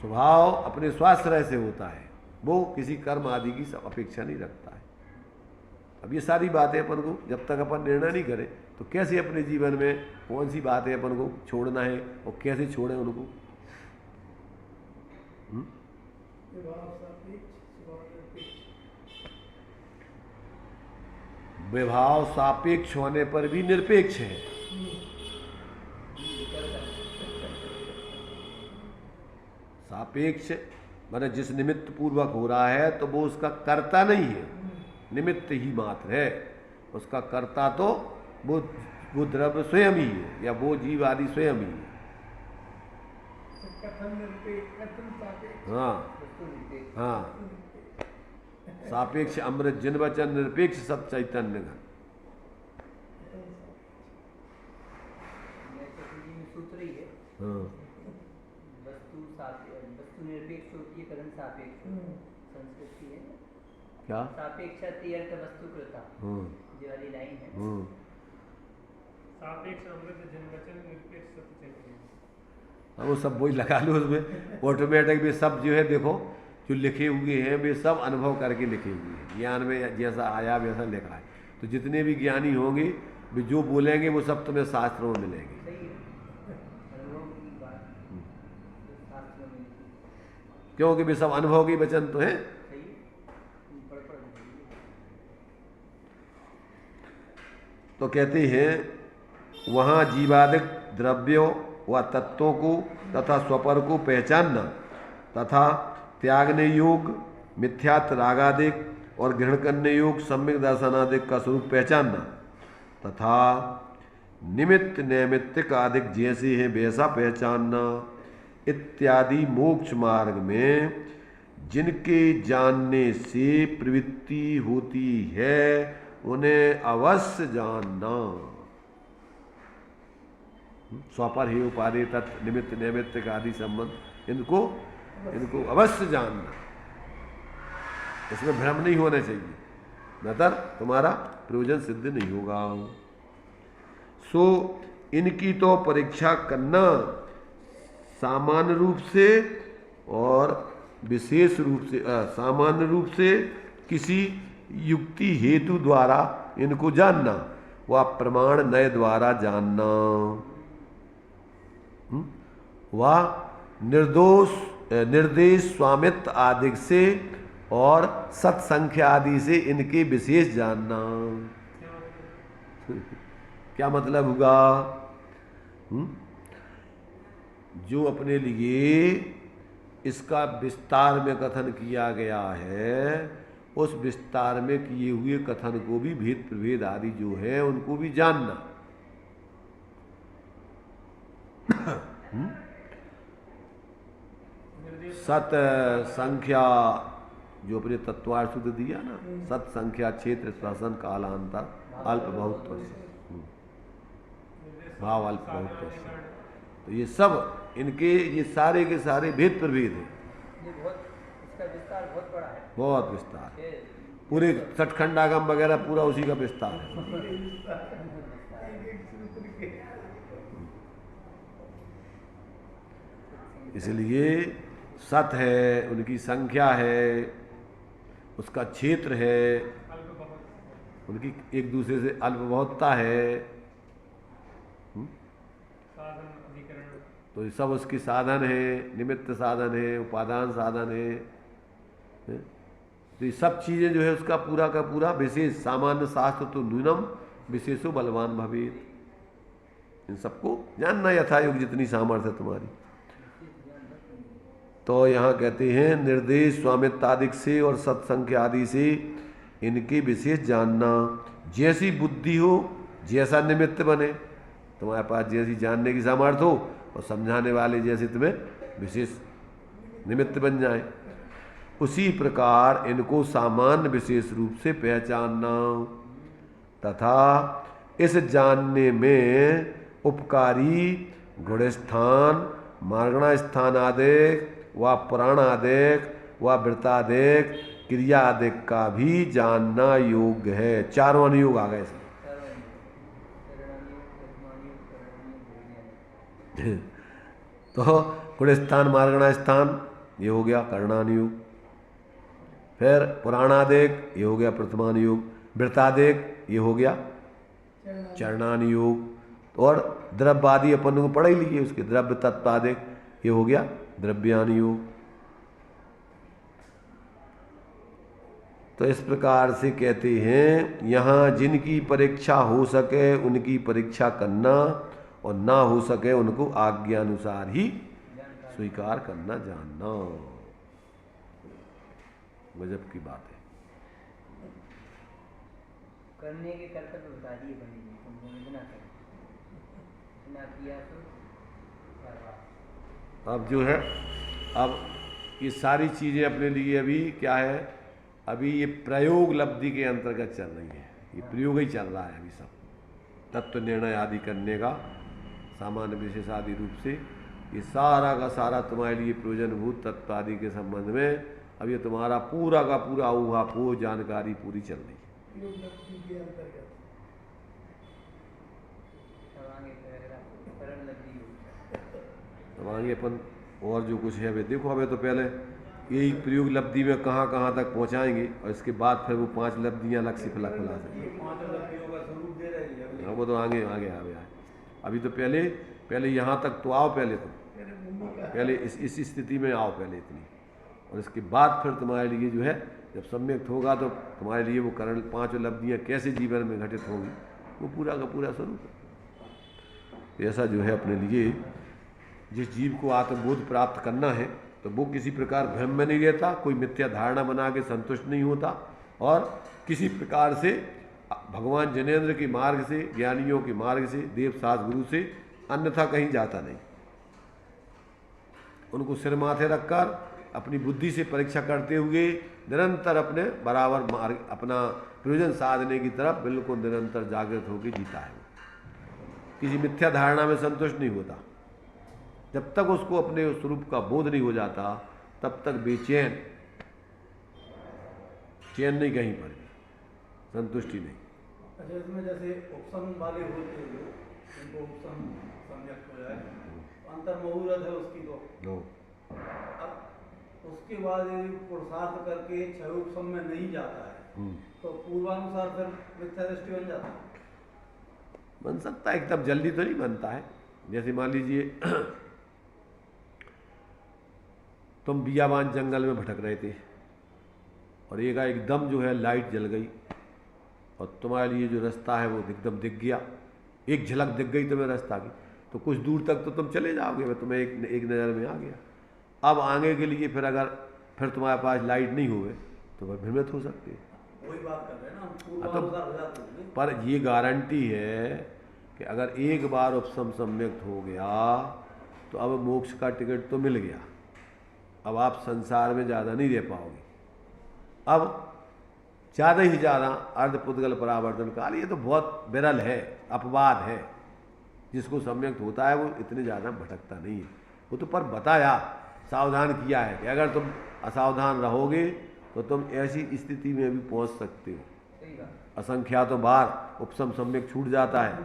स्वभाव अपने स्वाश्रय से होता है, वो किसी कर्म आदि की अपेक्षा नहीं रखता है। अब ये सारी बातें अपन को जब तक अपन निर्णय नहीं करें तो कैसे अपने जीवन में कौन सी बातें अपन को छोड़ना है और कैसे छोड़ें उनको। विभाव सापेक्ष होने पर भी निरपेक्ष है। सापेक्ष माने जिस निमित्त पूर्वक हो रहा है तो वो उसका कर्ता नहीं है, निमित्त ही मात्र है। उसका कर्ता तो वो द्रव्य स्वयं ही है या वो जीव आदि स्वयं ही है। हाँ हाँ, सापेक्ष अमृत जिन वचन निरपेक्ष सब चैतन्य घन। सूत्र ही है। हाँ, वस्तु निरपेक्ष होती है, करण सापेक्ष संस्कृत की है क्या सापेक्षा तीर्थ वस्तु कृता, जो वाली लाइन है। सापेक्ष अमृत जन वचन निरपेक्ष सत्य चैतन्य। हाँ, वो सब वही लगा लो उसमें ऑटोमेटिक। भी सब जो है देखो जो लिखे हुए हैं वे सब अनुभव करके लिखे हुए हैं। ज्ञान में जैसा आया वैसा लिखा है। तो जितने भी ज्ञानी होंगे वे जो बोलेंगे वो सब तुम्हें शास्त्रों में मिलेंगे। सही है, अनुभव की बात शास्त्रों में क्योंकि वे सब अनुभव के वचन तो हैं। सही है, पढ़ तो कहते हैं वहाँ जीवादिक द्रव्यों व तत्वों को तथा स्वपर को पहचानना तथा त्यागने योग मिथ्यात्व रागादिक और ग्रहण करने योग सम्यक दर्शनादिक का स्वरूप पहचानना तथा निमित्त नैमित्तिक आदिक जैसे है वैसा पहचानना इत्यादि मोक्ष मार्ग में जिनके जानने से प्रवृत्ति होती है उन्हें अवश्य जानना। स्वपर ही उपाधि तत्व निमित्त नैमित्तिक आदि संबंध इनको अवश्य जानना। इसमें भ्रम नहीं होना चाहिए, नतर तुम्हारा प्रयोजन सिद्ध नहीं होगा। सो इनकी तो परीक्षा करना सामान्य रूप से और विशेष रूप से सामान्य रूप से किसी युक्ति हेतु द्वारा इनको जानना, व प्रमाण नय द्वारा जानना, व निर्देश स्वामित्व आदि से और सत्संख्या आदि से इनके विशेष जानना। क्या मतलब हुआ? जो अपने लिए इसका विस्तार में कथन किया गया है, उस विस्तार में किए हुए कथन को भी भेद प्रभेद आदि जो है उनको भी जानना। सत संख्या जो अपने तत्वार्थ सूत्र दिया ना, सत संख्या क्षेत्र शासन कालांतर अल्प बहुत भाव अल्प बहुत, तो ये सब इनके ये सारे के सारे भेद प्रभेद हैं। ये बहुत इसका विस्तार बहुत बड़ा है, बहुत विस्तार, पूरे सठखंडागम वगैरह पूरा उसी का विस्तार है। इसलिए सत है, उनकी संख्या है, उसका क्षेत्र है, उनकी एक दूसरे से अल्प बहुतता है, तो ये सब उसके साधन है, निमित्त साधन है, उपादान साधन है। तो ये सब चीज़ें जो है उसका पूरा का पूरा विशेष, सामान्य शास्त्र तो न्यूनम विशेषो बलवान भवेत, इन सबको जानना यथा योग जितनी सामर्थ्य तुम्हारी। तो यहाँ कहते हैं निर्देश स्वामित्व आदि से और सत्संख्या आदि से इनके विशेष जानना। जैसी बुद्धि हो, जैसा निमित्त बने, तुम्हारे पास जैसी जानने की सामर्थ्य हो और समझाने वाले जैसे तुम्हें विशेष निमित्त बन जाए, उसी प्रकार इनको सामान्य विशेष रूप से पहचानना तथा इस जानने में उपकारी गुणस्थान, मार्गणा स्थान आदि व पुराण आदि व वृत्तादिक क्रिया आदि का भी जानना योग्य है। चारों अनुयोग आ गए इसमें। तो गुणस्थान मार्गणा स्थान ये हो गया करणानुयोग, फिर पुराणादिक ये हो गया प्रथमानुयोग, वृत्तादिक ये हो गया चरणानुयोग, और द्रव्यादि अपन को पढ़ ही लीजिए, उसके द्रव्य तत्वादिक ये हो गया द्रव्यानुयोग। तो इस प्रकार से कहते हैं यहाँ जिनकी परीक्षा हो सके उनकी परीक्षा करना, और ना हो सके उनको आज्ञानुसार ही स्वीकार करना जानना। गजब की बात है। करने के कर्तव्य बता दिए पंडित जी, तुमको इतना कर, इतना किया तो अब जो है, अब ये सारी चीज़ें अपने लिए अभी क्या है, अभी ये प्रयोग लब्धि के अंतर्गत चल रही है, ये प्रयोग ही चल रहा है अभी सब। तत्व निर्णय आदि करने का सामान्य विशेष आदि रूप से ये सारा का सारा तुम्हारे लिए प्रयोजनभूत तत्व आदि के संबंध में अब ये तुम्हारा पूरा का पूरा ऊहापोह जानकारी पूरी चल रही है। अब आगे अपन और जो कुछ है वे देखो, हमें तो पहले यही प्रयोग लब्धि में कहाँ कहाँ तक पहुँचाएंगे, और इसके बाद फिर वो 5 लब्धियाँ अलग से फलक फैला सकेंगे। वो तो आगे आगे आगे आए, अभी तो पहले यहाँ तक तो आओ, पहले इस स्थिति में आओ पहले इतनी, और इसके बाद फिर तुम्हारे लिए जो है जब सम्यक होगा तो तुम्हारे लिए वो करण 5 लब्धियाँ कैसे जीवन में घटित होंगी वो पूरा का पूरा स्वरूप है। ऐसा जो है अपने लिए जिस जीव को आत्मबोध प्राप्त करना है तो वो किसी प्रकार भ्रम में नहीं रहता, कोई मिथ्या धारणा बना के संतुष्ट नहीं होता, और किसी प्रकार से भगवान जनेन्द्र के मार्ग से, ज्ञानियों के मार्ग से, देव सास गुरु से अन्यथा कहीं जाता नहीं। उनको सिर माथे रखकर अपनी बुद्धि से परीक्षा करते हुए निरंतर अपने बराबर मार्ग, अपना प्रयोजन साधने की तरफ बिल्कुल निरंतर जागृत होकर जीता है। किसी मिथ्या धारणा में संतुष्ट नहीं होता। जब तक उसको अपने स्वरूप का बोध नहीं हो जाता तब तक बेचैन, चैन नहीं कहीं पर भी, संतुष्टि नहीं। अच्छा, इसमें जैसे उपसम वाले होते हैं, उनको उपसम सम्यक हो जाए, अंतर्मुहूर्त है उसकी तो अब उसके बाद यदि पुरुषार्थ करके क्षयोपम में नहीं जाता है तो पूर्वानुसार फिर मिथ्या दृष्टि बन जाता है। बन सकता है, एकदम जल्दी तो नहीं बनता है। जैसे मान लीजिए तुम बियाबान जंगल में भटक रहे थे और एकदम जो है लाइट जल गई और तुम्हारे लिए जो रास्ता है वो एकदम दिख गया, एक झलक दिख गई तुम्हें रास्ता की, तो कुछ दूर तक तो तुम चले जाओगे, मैं तुम्हें एक नज़र में आ गया। अब आगे के लिए फिर तुम्हारे पास लाइट नहीं हुए तो फिर भ्रमित हो सकते हैं। वही बात कर रहे हैं ना, पूर्वानुसार हो जाते हैं। पर ये गारंटी है कि अगर एक बार उपशम सम्यक्त हो गया तो अब मोक्ष का टिकट तो मिल गया, अब आप संसार में ज़्यादा नहीं रह पाओगे। अब ज़्यादा ही ज़्यादा अर्धपुद्गल परावर्तन काल, ये तो बहुत विरल है, अपवाद है। जिसको सम्यक्त होता है वो इतने ज़्यादा भटकता नहीं है। वो तो पर बताया, सावधान किया है कि अगर तुम असावधान रहोगे तो तुम ऐसी स्थिति में भी पहुंच सकते हो। असंख्यातों बार उपशम सम्यक छूट जाता है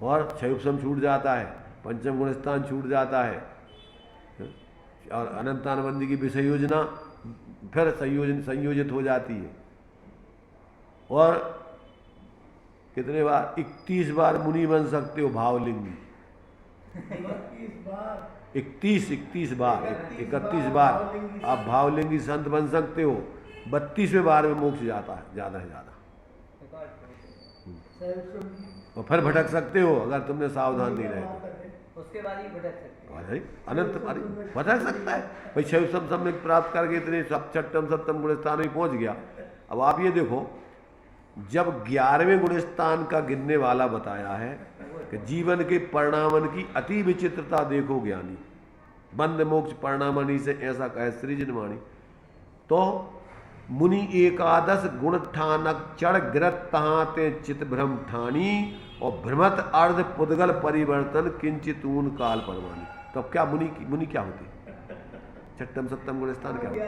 और क्षयोपशम छूट जाता है, पंचम गुण स्थान छूट जाता है और अनंतानुबंधी की विषय योजना फिर संयोजित हो जाती है। और कितने बार 31 बार मुनि बन सकते हो, भावलिंगी 31 बार 31 बार आप भावलिंगी संत बन सकते हो। 32वें बार में मोक्ष जाता है ज़्यादा से ज़्यादा, और फिर भटक सकते हो अगर तुमने सावधान नहीं रहे तो। उसके बाद ही भटक सकते हैं। अरे अनंत भटक सकता है भाई। क्षयोपशम सम्यक प्राप्त करके इतने छठम सप्तम गुण स्थान में पहुंच गया। अब आप ये देखो, जब 11वें गुण स्थान का गिनने वाला बताया है कि जीवन के परिणामन की अति विचित्रता देखो ज्ञानी, बंद मोक्ष परिणामनी से ऐसा कहे सृजनवाणी, तो मुनि एकादश गुण ठानक चढ़ गिरत तहाते चित भ्रम ठानी और भ्रमत अर्ध पुद्गल परिवर्तन किंचितून काल परमानी। तो अब क्या मुनि क्या होते? छठम सप्तम गुण स्थान क्या होते?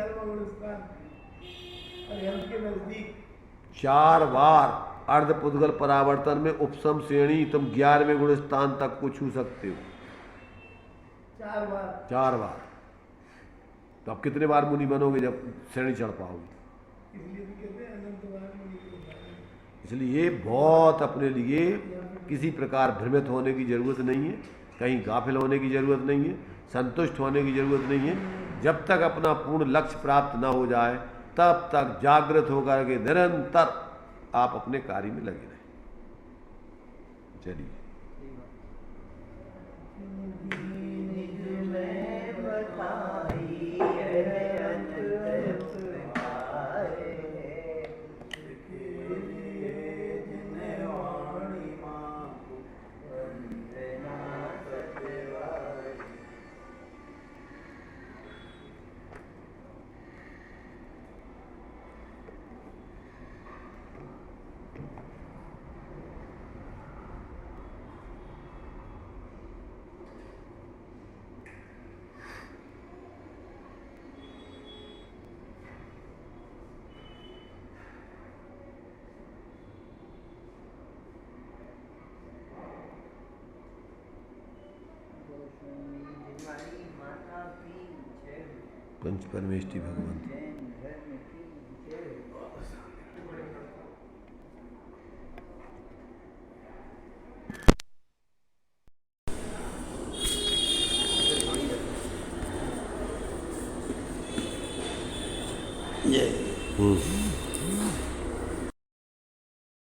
4 बार अर्ध पुद्गल परावर्तन में उपशम श्रेणी तुम 11वें गुण स्थान तक को छू सकते हो। 4 बार। तो अब कितने बार मुनि बनोगे जब श्रेणी चढ़ पाओगे? इसलिए बहुत अपने लिए किसी प्रकार भ्रमित होने की जरूरत नहीं है, कहीं गाफिल होने की जरूरत नहीं है, संतुष्ट होने की जरूरत नहीं है। जब तक अपना पूर्ण लक्ष्य प्राप्त न हो जाए तब तक जागृत होकर के निरंतर आप अपने कार्य में लगे रहें। चलिए, पंच परमेष्टि भगवान। ये